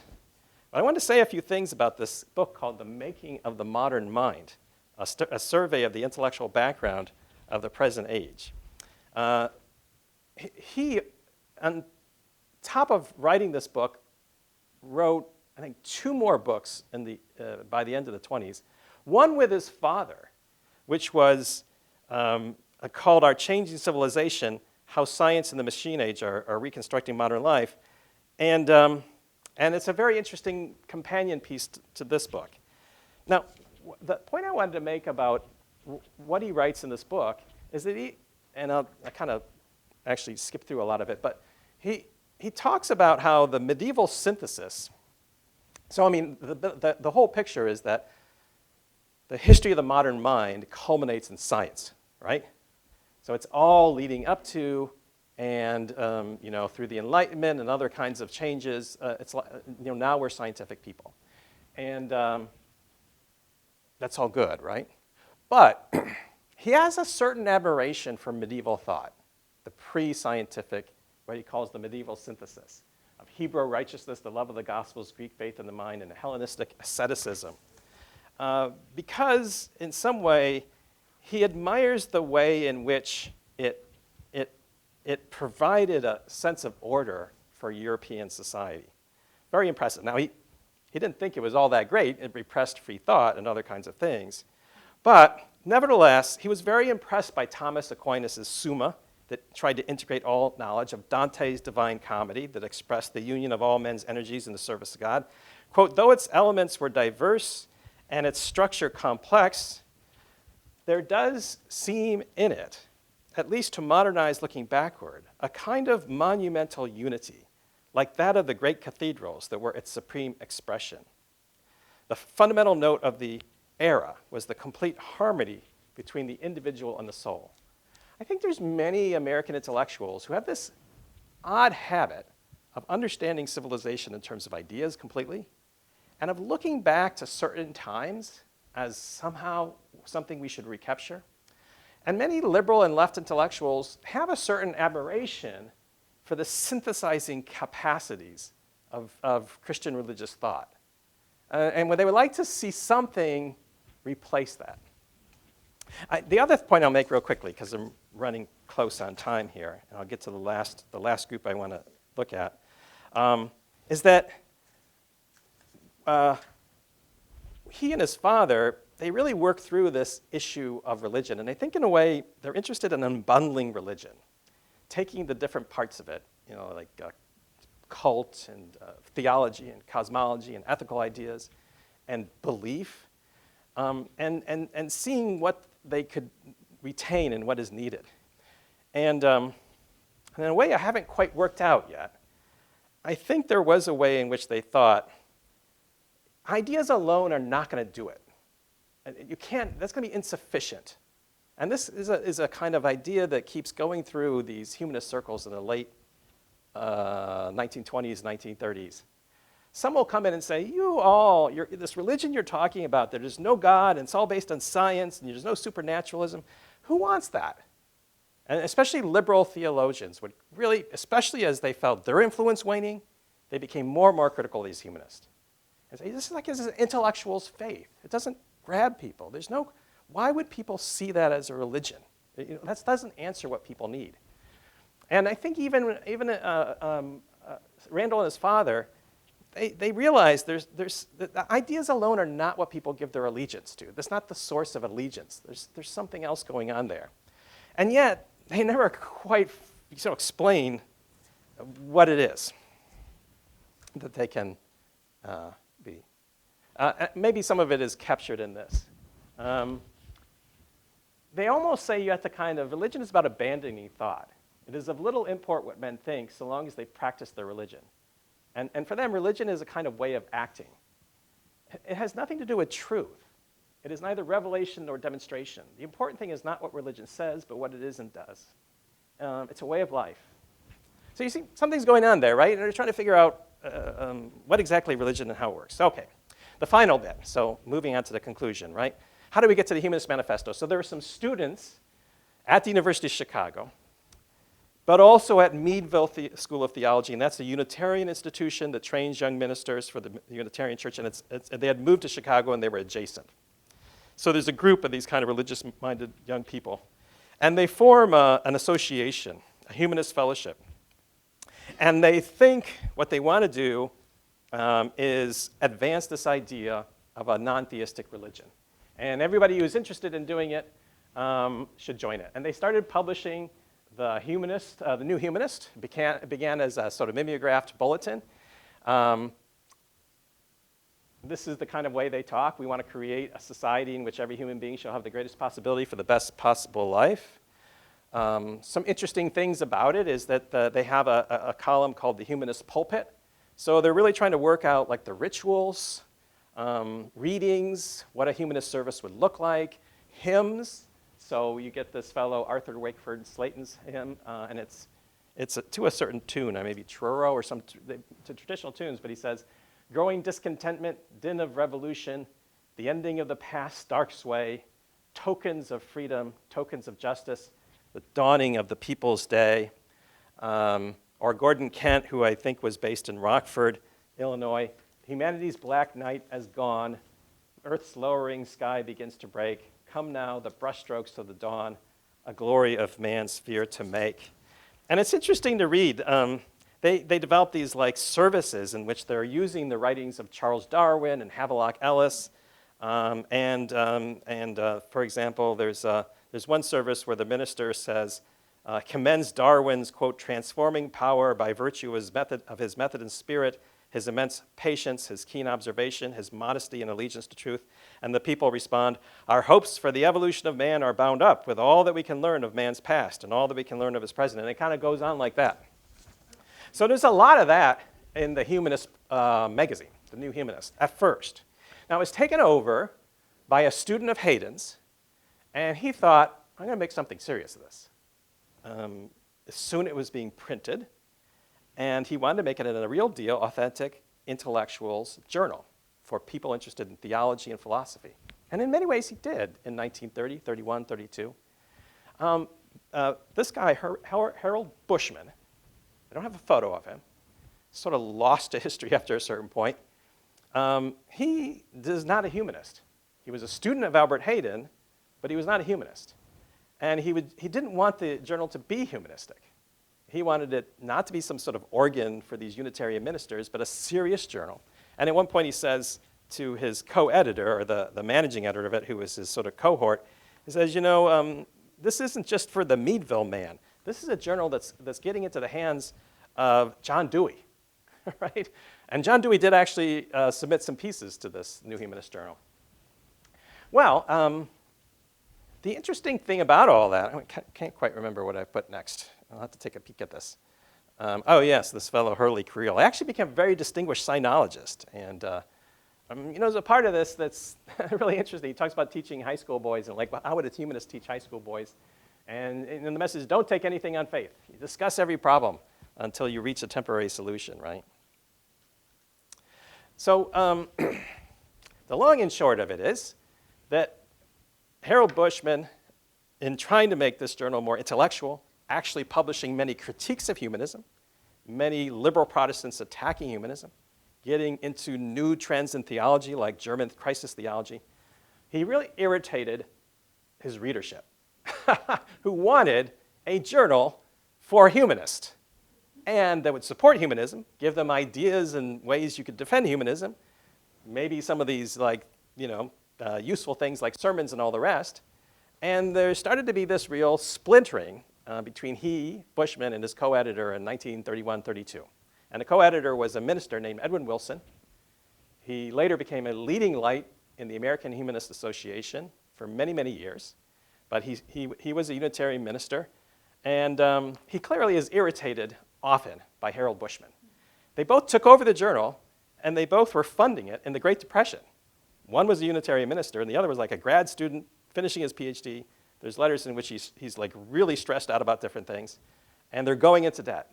But I want to say a few things about this book called The Making of the Modern Mind, a survey of the intellectual background of the present age. He, on top of writing this book, wrote, I think, 2 more books by the end of the 20s. One with his father, which was called Our Changing Civilization, How Science and the Machine Age are Reconstructing Modern Life. And it's a very interesting companion piece to this book. Now, the point I wanted to make about what he writes in this book is that I kind of actually skipped through a lot of it, but he talks about how the medieval synthesis, so I mean, the whole picture is that the history of the modern mind culminates in science, right? So it's all leading up to and through the Enlightenment and other kinds of changes, it's like, now we're scientific people. And that's all good, right? But he has a certain admiration for medieval thought, the pre-scientific, what he calls the medieval synthesis of Hebrew righteousness, the love of the Gospels, Greek faith in the mind, and Hellenistic asceticism. Because in some way, he admires the way in which it provided a sense of order for European society. Very impressive. Now, he didn't think it was all that great. It repressed free thought and other kinds of things. But nevertheless, he was very impressed by Thomas Aquinas' Summa, that tried to integrate all knowledge, of Dante's Divine Comedy, that expressed the union of all men's energies in the service of God, quote, though its elements were diverse and its structure complex, there does seem in it, at least to modern eyes looking backward, a kind of monumental unity, like that of the great cathedrals that were its supreme expression. The fundamental note of the era was the complete harmony between the individual and the soul. I think there's many American intellectuals who have this odd habit of understanding civilization in terms of ideas completely, and of looking back to certain times as somehow something we should recapture. And many liberal and left intellectuals have a certain admiration for the synthesizing capacities of Christian religious thought. And when they would like to see something replace that. The other point I'll make real quickly, because I'm running close on time here, and I'll get to the last group I want to look at, is that he and his father, they really work through this issue of religion. And I think in a way, they're interested in unbundling religion, taking the different parts of it, like cult and theology and cosmology and ethical ideas and belief, and seeing what they could retain and what is needed. And in a way I haven't quite worked out yet, I think there was a way in which they thought, ideas alone are not going to do it. You can't, that's going to be insufficient. And this is a kind of idea that keeps going through these humanist circles in the late 1920s, 1930s. Some will come in and say, this religion you're talking about, there's no God, and it's all based on science, and there's no supernaturalism. Who wants that? And especially liberal theologians would really, especially as they felt their influence waning, they became more and more critical of these humanists. And say, this is an intellectual's faith. It doesn't grab people. Why would people see that as a religion? That doesn't answer what people need. And I think even Randall and his father, they realized the ideas alone are not what people give their allegiance to. That's not the source of allegiance. There's something else going on there. And yet, they never quite explain what it is that they can be. Maybe some of it is captured in this. They almost say you have to religion is about abandoning thought. It is of little import what men think, so long as they practice their religion. And for them, religion is a kind of way of acting. It has nothing to do with truth. It is neither revelation nor demonstration. The important thing is not what religion says, but what it is and does. It's a way of life. So you see, something's going on there, right? And they're trying to figure out what exactly religion and how it works. Okay, the final bit. So moving on to the conclusion, right? How do we get to the Humanist Manifesto? So there were some students at the University of Chicago, but also at Meadville School of Theology, and that's a Unitarian institution that trains young ministers for the Unitarian Church, and they had moved to Chicago and they were adjacent. So there's a group of these kind of religious-minded young people, and they form an association, a humanist fellowship. And they think what they want to do is advance this idea of a non-theistic religion. And everybody who's interested in doing it should join it. And they started publishing the Humanist, the New Humanist. It began as a sort of mimeographed bulletin. This is the kind of way they talk. We want to create a society in which every human being shall have the greatest possibility for the best possible life. Some interesting things about it is that they have a column called the Humanist Pulpit. So they're really trying to work out like the rituals, readings, what a humanist service would look like, hymns. So you get this fellow Arthur Wakeford Slayton's hymn, and it's to a certain tune, maybe Truro or some to traditional tunes, but he says, growing discontentment, din of revolution, the ending of the past dark sway, tokens of freedom, tokens of justice, the dawning of the people's day. Or Gordon Kent, who I think was based in Rockford, Illinois, humanity's black night has gone, earth's lowering sky begins to break, come now the brushstrokes of the dawn, a glory of man's fear to make. And it's interesting to read. They developed these like services in which they're using the writings of Charles Darwin and Havelock Ellis. For example, there's one service where the minister says, commends Darwin's, quote, transforming power by virtue of his method and spirit, his immense patience, his keen observation, his modesty and allegiance to truth. And the people respond, our hopes for the evolution of man are bound up with all that we can learn of man's past and all that we can learn of his present. And it kind of goes on like that. So there's a lot of that in the Humanist magazine, the New Humanist, at first. Now, it was taken over by a student of Hayden's, and he thought, I'm going to make something serious of this. Soon it was being printed, and he wanted to make it a real deal, authentic intellectuals journal for people interested in theology and philosophy. And in many ways, he did in 1930, 31, 32. This guy, Harold Bushman, I don't have a photo of him, sort of lost to history after a certain point. He is not a humanist. He was a student of Albert Hayden, but he was not a humanist. And he didn't want the journal to be humanistic. He wanted it not to be some sort of organ for these Unitarian ministers, but a serious journal. And at one point he says to his co-editor, or the managing editor of it, who was his sort of cohort, he says, this isn't just for the Meadville man. This is a journal that's getting into the hands of John Dewey, right? And John Dewey did actually submit some pieces to this New Humanist Journal. Well, the interesting thing about all that, I can't quite remember what I put next. I'll have to take a peek at this. Oh, yes, this fellow Hurley Creel. I actually became a very distinguished sinologist. And there's a part of this that's really interesting. He talks about teaching high school boys, and how would a humanist teach high school boys? And the message is, don't take anything on faith. You discuss every problem until you reach a temporary solution, right? So the long and short of it is that Harold Bushman, in trying to make this journal more intellectual, actually publishing many critiques of humanism, many liberal Protestants attacking humanism, getting into new trends in theology like German crisis theology, he really irritated his readership, who wanted a journal for humanists, and that would support humanism, give them ideas and ways you could defend humanism, maybe some of these useful things like sermons and all the rest. And there started to be this real splintering between Bushman, and his co-editor in 1931-32. And the co-editor was a minister named Edwin Wilson. He later became a leading light in the American Humanist Association for many, many years. But he was a Unitarian minister. And he clearly is irritated often by Harold Bushman. They both took over the journal, and they both were funding it in the Great Depression. One was a Unitarian minister, and the other was like a grad student finishing his PhD. There's letters in which he's like really stressed out about different things, and they're going into debt.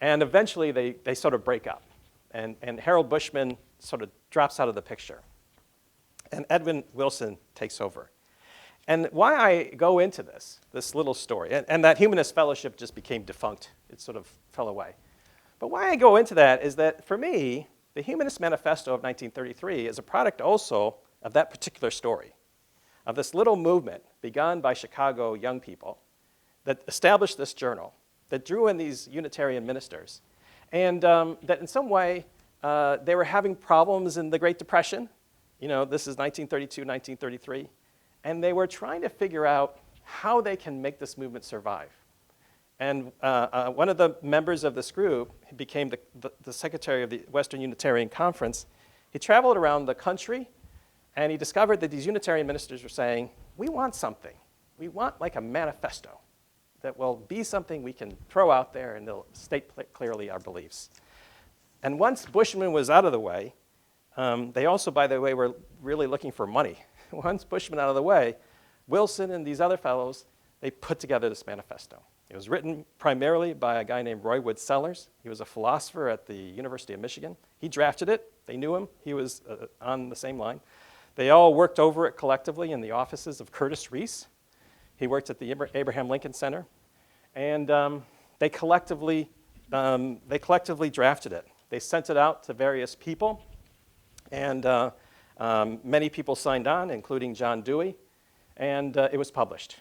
And eventually they sort of break up, and Harold Bushman sort of drops out of the picture, and Edwin Wilson takes over. And why I go into this little story, and that Humanist Fellowship just became defunct. It sort of fell away. But why I go into that is that, for me, the Humanist Manifesto of 1933 is a product also of that particular story, of this little movement begun by Chicago young people that established this journal, that drew in these Unitarian ministers, and that in some way they were having problems in the Great Depression. This is 1932, 1933. And they were trying to figure out how they can make this movement survive. And one of the members of this group became the secretary of the Western Unitarian Conference. He traveled around the country, and he discovered that these Unitarian ministers were saying, we want something. We want like a manifesto that will be something we can throw out there, and they'll state clearly our beliefs. And once Bushman was out of the way, they also, by the way, were really looking for money. Once Bushman out of the way, Wilson and these other fellows, they put together this manifesto. It was written primarily by a guy named Roy Wood Sellers. He was a philosopher at the University of Michigan. He drafted it. They knew him. He was on the same line. They all worked over it collectively in the offices of Curtis Reese. He worked at the Abraham Lincoln Center. And they collectively drafted it. They sent it out to various people. And many people signed on, including John Dewey. And it was published.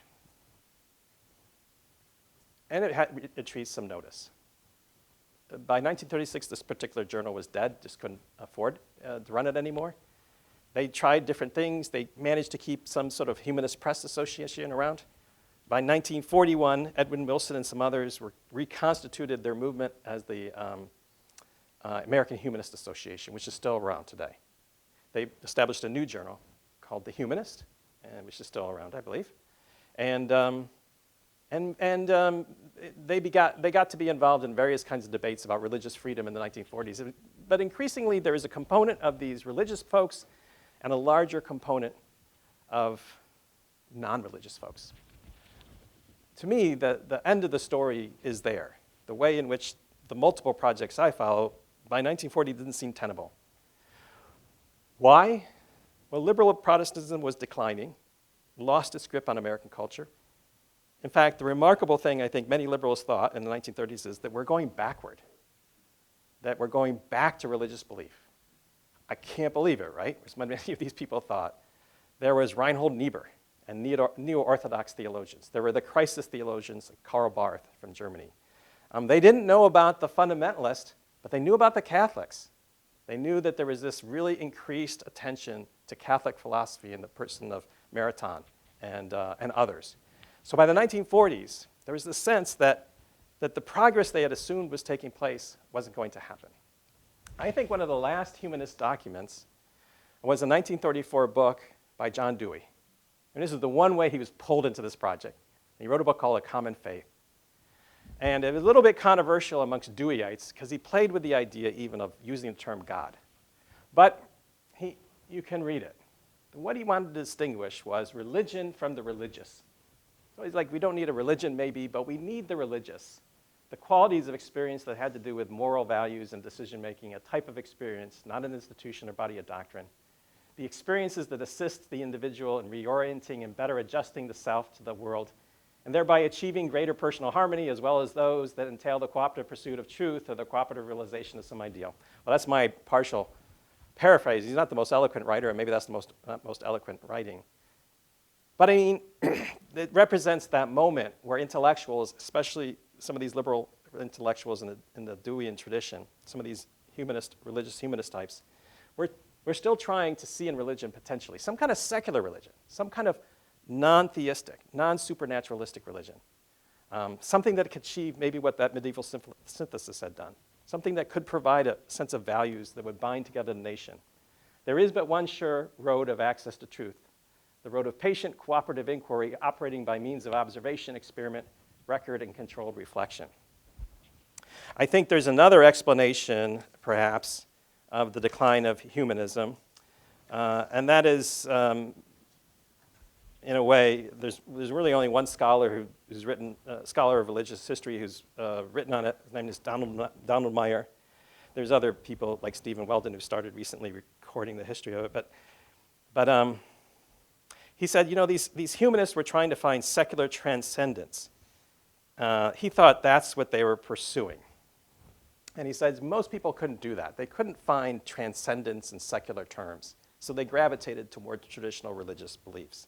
And it retrieved some notice. By 1936, this particular journal was dead, just couldn't afford to run it anymore. They tried different things. They managed to keep some sort of Humanist Press Association around. By 1941, Edwin Wilson and some others reconstituted their movement as the American Humanist Association, which is still around today. They established a new journal called the Humanist, which is still around, I believe. And they got to be involved in various kinds of debates about religious freedom in the 1940s. But increasingly, there is a component of these religious folks and a larger component of non-religious folks. To me, the end of the story is there. The way in which the multiple projects I follow, by 1940, didn't seem tenable. Why? Well, liberal Protestantism was declining, lost its grip on American culture. In fact, the remarkable thing I think many liberals thought in the 1930s is that we're going backward, that we're going back to religious belief. I can't believe it, right? As many of these people thought. There was Reinhold Niebuhr and neo-Orthodox theologians. There were the crisis theologians like Karl Barth from Germany. They didn't know about the fundamentalists, but they knew about the Catholics. They knew that there was this really increased attention to Catholic philosophy in the person of Maritain and others. So by the 1940s, there was this sense that the progress they had assumed was taking place wasn't going to happen. I think one of the last humanist documents was a 1934 book by John Dewey. And this is the one way he was pulled into this project. He wrote a book called A Common Faith. And it was a little bit controversial amongst Deweyites because he played with the idea even of using the term God. But you can read it. What he wanted to distinguish was religion from the religious. So he's like, we don't need a religion maybe, but we need the religious. The qualities of experience that had to do with moral values and decision-making, a type of experience, not an institution or body of doctrine. The experiences that assist the individual in reorienting and better adjusting the self to the world, and thereby achieving greater personal harmony, as well as those that entail the cooperative pursuit of truth or the cooperative realization of some ideal. Well, that's my partial paraphrase. He's not the most eloquent writer, and maybe that's the most eloquent writing. But I mean, it represents that moment where intellectuals, especially some of these liberal intellectuals in the Deweyan tradition, some of these religious humanist types, we're still trying to see in religion potentially some kind of secular religion, some kind of non-theistic, non-supernaturalistic religion, something that could achieve maybe what that medieval synthesis had done, something that could provide a sense of values that would bind together the nation. There is but one sure road of access to truth, the road of patient cooperative inquiry operating by means of observation, experiment, record, and controlled reflection. I think there's another explanation, perhaps, of the decline of humanism, and that is, in a way, there's really only one scholar who's written, scholar of religious history who's written on it. His name is Donald Meyer. There's other people like Stephen Weldon who started recently recording the history of it, but he said, you know, these humanists were trying to find secular transcendence. He thought that's what they were pursuing. And he says most people couldn't do that. They couldn't find transcendence in secular terms, so they gravitated toward traditional religious beliefs.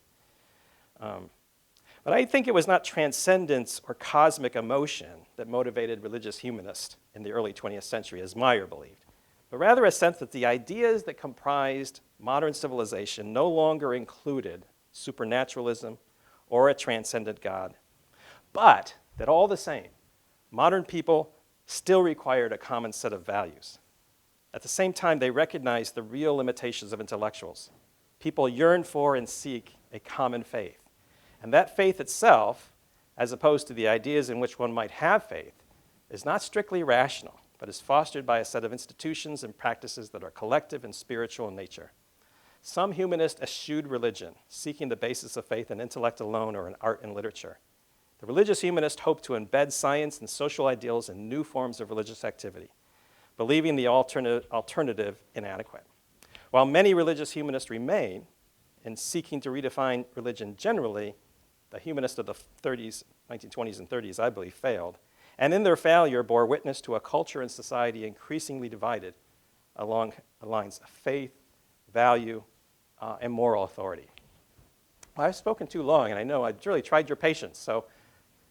But I think it was not transcendence or cosmic emotion that motivated religious humanists in the early 20th century, as Meyer believed, but rather a sense that the ideas that comprised modern civilization no longer included supernaturalism or a transcendent God, but that all the same, modern people still required a common set of values. At the same time, they recognized the real limitations of intellectuals. People yearn for and seek a common faith. And that faith itself, as opposed to the ideas in which one might have faith, is not strictly rational, but is fostered by a set of institutions and practices that are collective and spiritual in nature. Some humanists eschewed religion, seeking the basis of faith in intellect alone or in art and literature. The religious humanist hoped to embed science and social ideals in new forms of religious activity, believing the alternative inadequate. While many religious humanists remain in seeking to redefine religion generally, the humanists of the 1920s and 30s, I believe, failed, and in their failure bore witness to a culture and society increasingly divided along the lines of faith, value, and moral authority. Well, I've spoken too long, and I know I've really tried your patience, so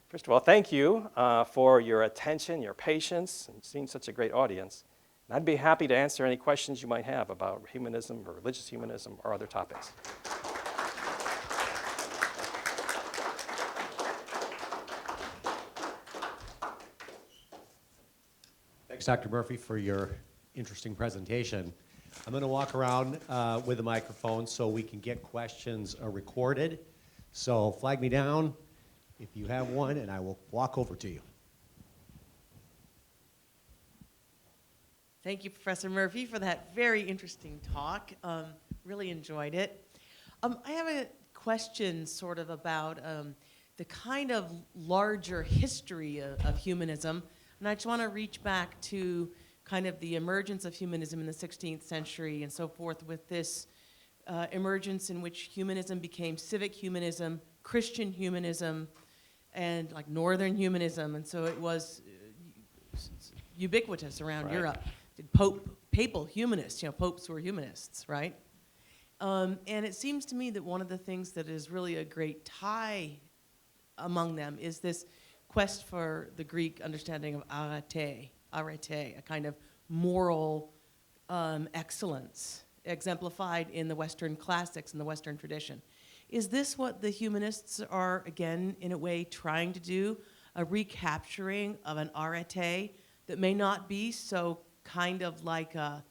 first of all, thank you for your attention, your patience, and seeing such a great audience. And I'd be happy to answer any questions you might have about humanism or religious humanism or other topics. Thanks, Dr. Murphy, for your interesting presentation. I'm going to walk around with a microphone so we can get questions recorded. So flag me down if you have one, and I will walk over to you. Thank you, Professor Murphy, for that very interesting talk. Really enjoyed it. I have a question sort of about the kind of larger history of humanism, and I just want to reach back to kind of the emergence of humanism in the 16th century and so forth, with this emergence in which humanism became civic humanism, Christian humanism, and like Northern humanism, and so it was ubiquitous around Europe. Papal humanists, popes were humanists, right? And it seems to me that one of the things that is really a great tie among them is this quest for the Greek understanding of arete, a kind of moral excellence exemplified in the Western classics and the Western tradition. Is this what the humanists are, again, in a way, trying to do? A recapturing of an arete that may not be so kind of like a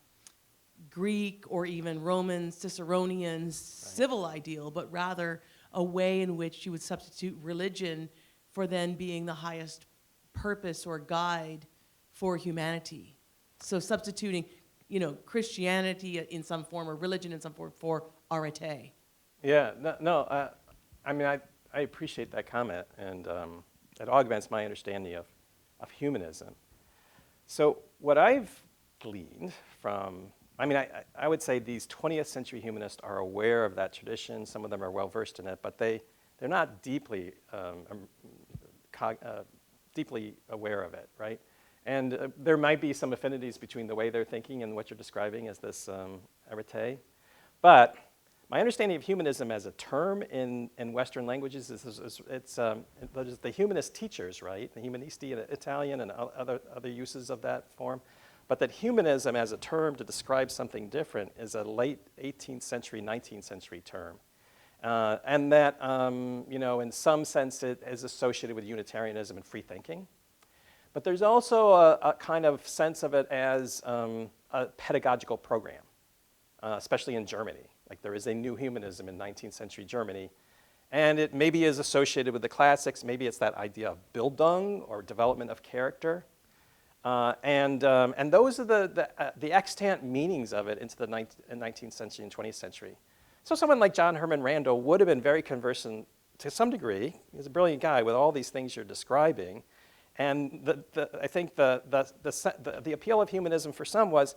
Greek or even Roman Ciceronian civil ideal, but rather a way in which you would substitute religion for then being the highest purpose or guide for humanity. So substituting, Christianity in some form or religion in some form for arete. Yeah, I appreciate that comment, and it augments my understanding of humanism. So what I've gleaned from, I would say these 20th century humanists are aware of that tradition. Some of them are well versed in it, but they're not deeply deeply aware of it, right? And there might be some affinities between the way they're thinking and what you're describing as this arete. But my understanding of humanism as a term in Western languages is the humanist teachers, right? The Humanisti in Italian and other uses of that form. But that humanism as a term to describe something different is a late 18th century, 19th century term. And that, in some sense it is associated with Unitarianism and free thinking. But there's also a kind of sense of it as a pedagogical program, especially in Germany. Like there is a new humanism in 19th century Germany, and it maybe is associated with the classics. Maybe it's that idea of Bildung, or development of character. And those are the extant meanings of it into the 19th century and 20th century. So someone like John Herman Randall would have been very conversant to some degree. He's a brilliant guy with all these things you're describing. And I think the appeal of humanism for some was,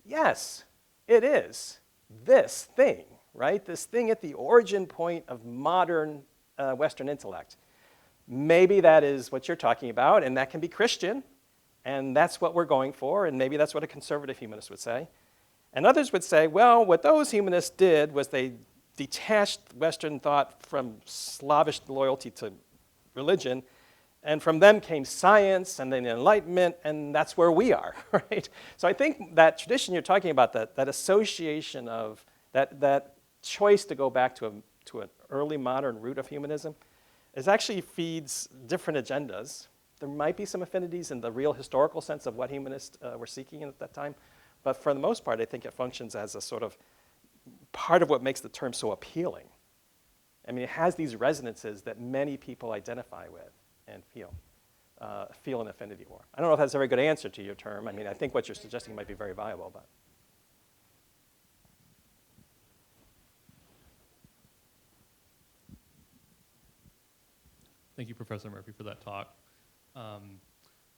yes, it is this thing, right? This thing at the origin point of modern Western intellect. Maybe that is what you're talking about, and that can be Christian, and that's what we're going for, and maybe that's what a conservative humanist would say. And others would say, well, what those humanists did was they detached Western thought from Slavish loyalty to religion, and from them came science and then Enlightenment, and that's where we are, right? So I think that tradition you're talking about, that association of, that choice to go back to an early modern root of humanism, actually feeds different agendas. There might be some affinities in the real historical sense of what humanists were seeking at that time, but for the most part, I think it functions as a sort of part of what makes the term so appealing. I mean, it has these resonances that many people identify with and feel an affinity for. I don't know if that's a very good answer to your term. I mean, I think what you're suggesting might be very viable, but. Thank you, Professor Murphy, for that talk.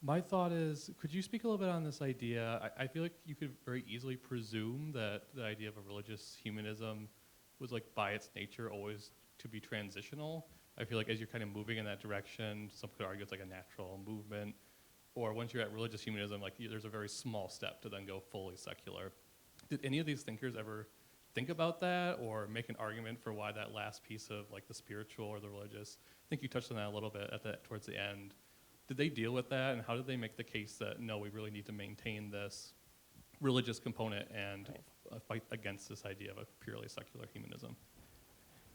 My thought is, could you speak a little bit on this idea? I feel like you could very easily presume that the idea of a religious humanism was, like, by its nature always to be transitional. I feel like as you're kind of moving in that direction, some could argue it's like a natural movement. Or once you're at religious humanism, like there's a very small step to then go fully secular. Did any of these thinkers ever think about that or make an argument for why that last piece of like the spiritual or the religious? I think you touched on that a little bit towards the end. Did they deal with that, and how did they make the case that, no, we really need to maintain this religious component and fight against this idea of a purely secular humanism?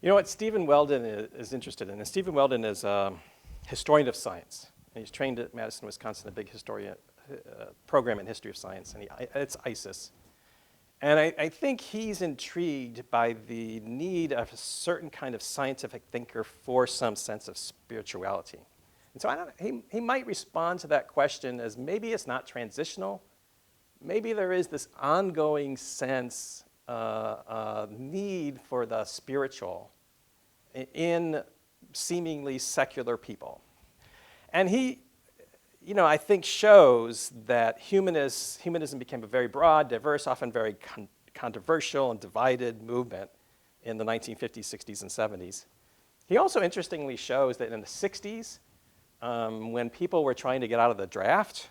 You know what Stephen Weldon is interested in? And Stephen Weldon is a historian of science. And he's trained at Madison, Wisconsin, a big program in history of science, and it's ISIS. And I think he's intrigued by the need of a certain kind of scientific thinker for some sense of spirituality. And so he might respond to that question as maybe it's not transitional. Maybe there is this ongoing sense, need for the spiritual in seemingly secular people. And he, I think shows that humanism became a very broad, diverse, often very controversial and divided movement in the 1950s, 60s, and 70s. He also interestingly shows that in the 60s, when people were trying to get out of the draft,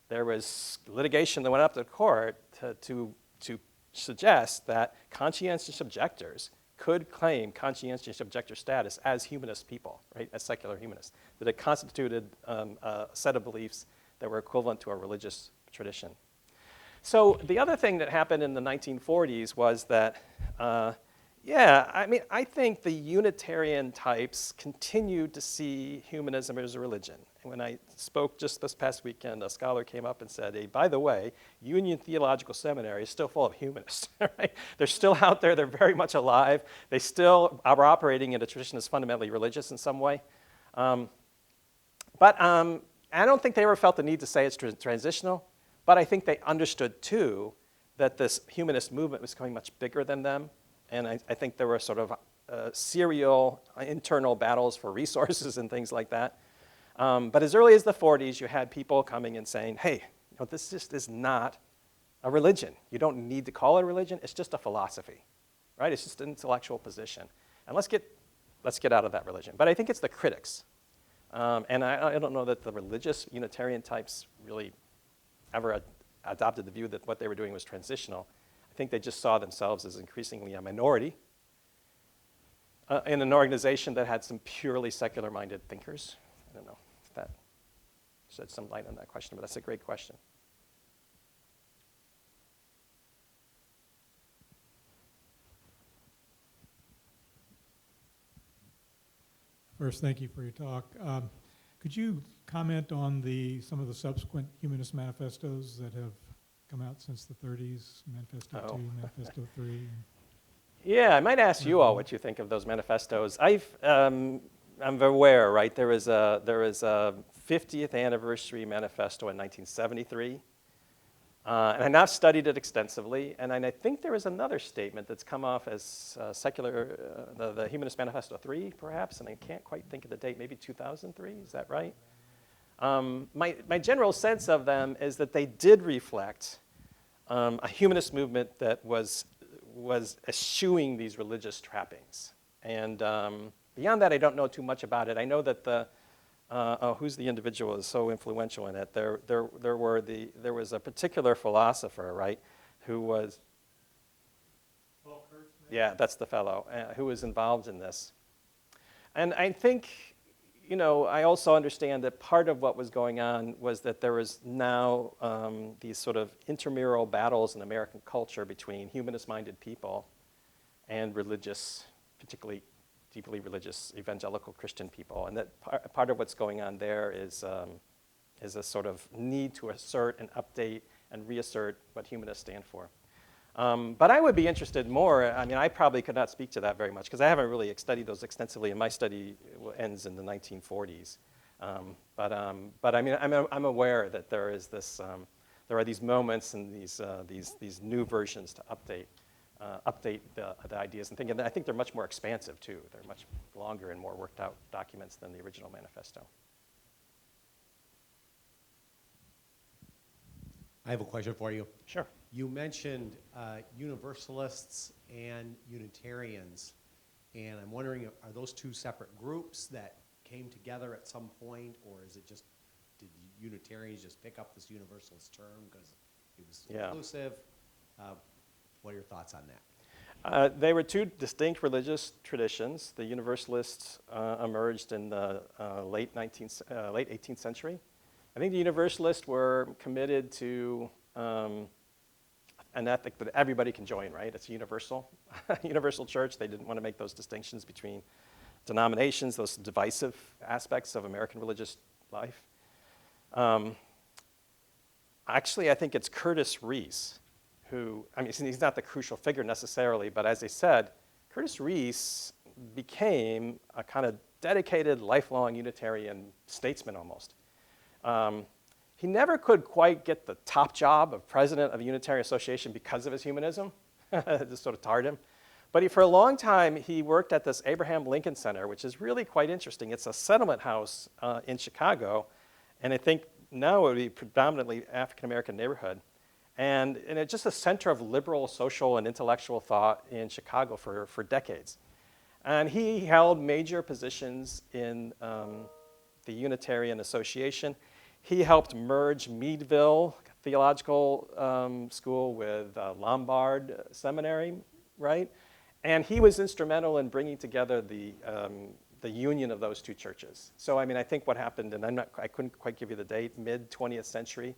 there was litigation that went up to court to suggest that conscientious objectors could claim conscientious objector status as humanist people, right, as secular humanists, that it constituted a set of beliefs that were equivalent to a religious tradition. So the other thing that happened in the 1940s was that, I think the Unitarian types continued to see humanism as a religion. And when I spoke just this past weekend, a scholar came up and said, hey, by the way, Union Theological Seminary is still full of humanists. Right? They're still out there. They're very much alive. They still are operating in a tradition that's fundamentally religious in some way. But I don't think they ever felt the need to say it's transitional. But I think they understood, too, that this humanist movement was becoming much bigger than them. And I think there were sort of serial internal battles for resources and things like that. But as early as the 40s, you had people coming and saying, hey, this just is not a religion. You don't need to call it a religion. It's just a philosophy, right? It's just an intellectual position. And let's get out of that religion. But I think it's the critics. And I don't know that the religious Unitarian types really ever adopted the view that what they were doing was transitional. I think they just saw themselves as increasingly a minority in an organization that had some purely secular-minded thinkers. I don't know if that shed some light on that question, but that's a great question. First, thank you for your talk. Could you comment on some of the subsequent humanist manifestos that have come out since the 30s, Manifesto 2, Manifesto 3? Yeah, I might ask you all what you think of those manifestos. I'm aware, right? There was a 50th anniversary manifesto in 1973. And I've now studied it extensively, and I think there is another statement that's come off as secular, the Humanist Manifesto 3, perhaps, and I can't quite think of the date, maybe 2003, is that right? My general sense of them is that they did reflect a humanist movement that was eschewing these religious trappings. And beyond that, I don't know too much about it. I know that who's the individual who is so influential in it? There was a particular philosopher, right, who was, yeah, that's the fellow, who was involved in this. And I think, I also understand that part of what was going on was that there was now these sort of intramural battles in American culture between humanist-minded people and religious, particularly deeply religious evangelical Christian people, and that part of what's going on there is a sort of need to assert and update and reassert what humanists stand for. But I would be interested more. I mean, I probably could not speak to that very much because I haven't really studied those extensively, and my study ends in the 1940s. But I mean, I'm aware that there is this, there are these moments and these new versions to update the ideas and thinking. And I think they're much more expansive too. They're much longer and more worked out documents than the original manifesto. I have a question for you. Sure. You mentioned Universalists and Unitarians, and I'm wondering, are those two separate groups that came together at some point, or is it just, did Unitarians just pick up this Universalist term because it was inclusive? What are your thoughts on that? They were two distinct religious traditions. The Universalists emerged in the late 18th century. I think the Universalists were committed to an ethic that everybody can join, right? It's universal, universal church. They didn't want to make those distinctions between denominations, those divisive aspects of American religious life. actually, I think it's Curtis Reese who, I mean, he's not the crucial figure necessarily, but as I said, Curtis Reese became a kind of dedicated, lifelong Unitarian statesman almost. He never could quite get the top job of president of the Unitarian Association because of his humanism. It just sort of tarred him. But for a long time, he worked at this Abraham Lincoln Center, which is really quite interesting. It's a settlement house in Chicago, and I think now it would be predominantly African-American neighborhood. And it's just a center of liberal, social, and intellectual thought in Chicago for decades. And he held major positions in the Unitarian Association. He helped merge Meadville Theological School with Lombard Seminary, right? And he was instrumental in bringing together the union of those two churches. So, I mean, I think what happened, and I couldn't quite give you the date, mid-20th century,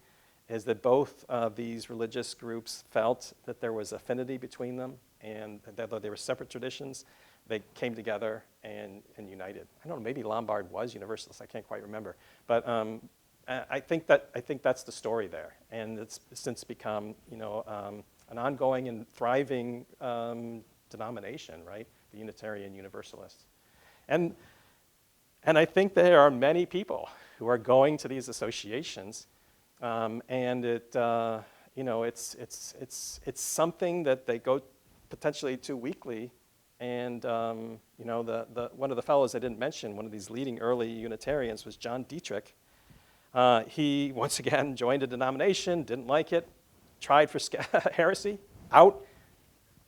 is that both of these religious groups felt that there was affinity between them, and that though they were separate traditions, they came together and united. I don't know, maybe Lombard was Universalist, I can't quite remember. But I think that's the story there, and it's since become, you know, an ongoing and thriving denomination, right? The Unitarian Universalists, and I think there are many people who are going to these associations, and it, you know, it's something that they go potentially to weekly, and you know, one of the fellows I didn't mention, one of these leading early Unitarians was John Dietrich. He, once again, joined a denomination, didn't like it, tried for heresy, out,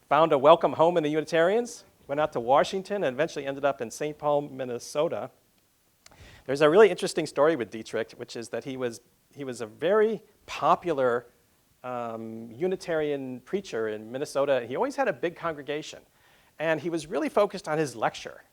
found a welcome home in the Unitarians, went out to Washington, and eventually ended up in St. Paul, Minnesota. There's a really interesting story with Dietrich, which is that he was a very popular Unitarian preacher in Minnesota. He always had a big congregation, and he was really focused on his lecture.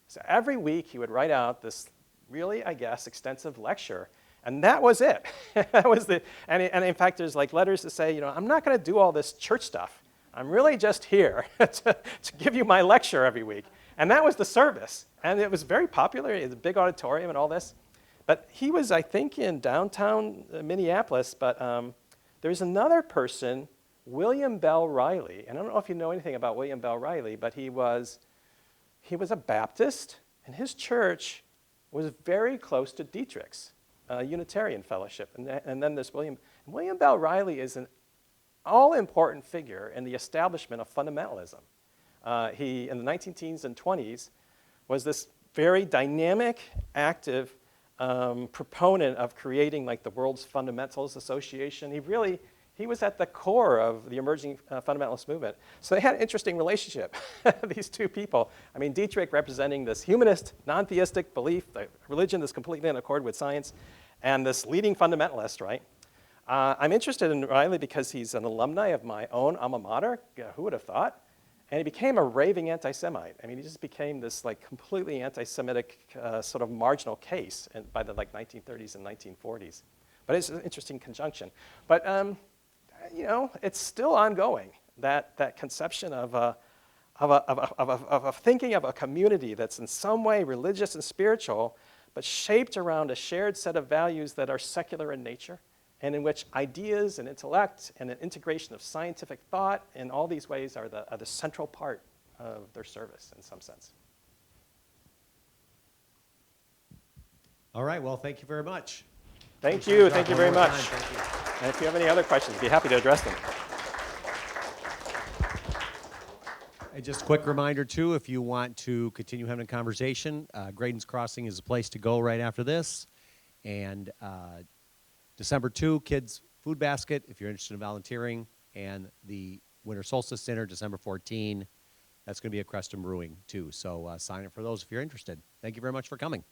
So every week he would write out this really, I guess, extensive lecture. And that was it. That was and in fact, there's like letters to say, you know, I'm not going to do all this church stuff. I'm really just here to give you my lecture every week. And that was the service. And it was very popular. It was a big auditorium and all this. But he was, I think, in downtown Minneapolis. But there's another person, William Bell Riley. And I don't know if you know anything about William Bell Riley, but he was a Baptist, and his church was very close to Dietrich's. Unitarian fellowship. And then there's William Bell Riley is an all-important figure in the establishment of fundamentalism. He, in the 19-teens and 20s, was this very dynamic, active proponent of creating like the world's fundamentals association. He was at the core of the emerging fundamentalist movement. So they had an interesting relationship, these two people. I mean, Dietrich representing this humanist, non-theistic belief, the religion that's completely in accord with science, and this leading fundamentalist, right? I'm interested in Riley because he's an alumni of my own alma mater. Who would have thought? And he became a raving anti-Semite. I mean, he just became this like completely anti-Semitic sort of marginal case by the like 1930s and 1940s. But it's an interesting conjunction. But you know, it's still ongoing, that conception of thinking of a community that's in some way religious and spiritual, but shaped around a shared set of values that are secular in nature, and in which ideas and intellect and an integration of scientific thought in all these ways are the central part of their service in some sense. All right, well, thank you very much. Thank you very much. Thank you. And if you have any other questions, I'd be happy to address them. And just a quick reminder, too, if you want to continue having a conversation, Graydon's Crossing is a place to go right after this. And December 2, Kids Food Basket, if you're interested in volunteering. And the Winter Solstice Dinner, December 14. That's going to be at Creston Brewing, too. So sign up for those if you're interested. Thank you very much for coming.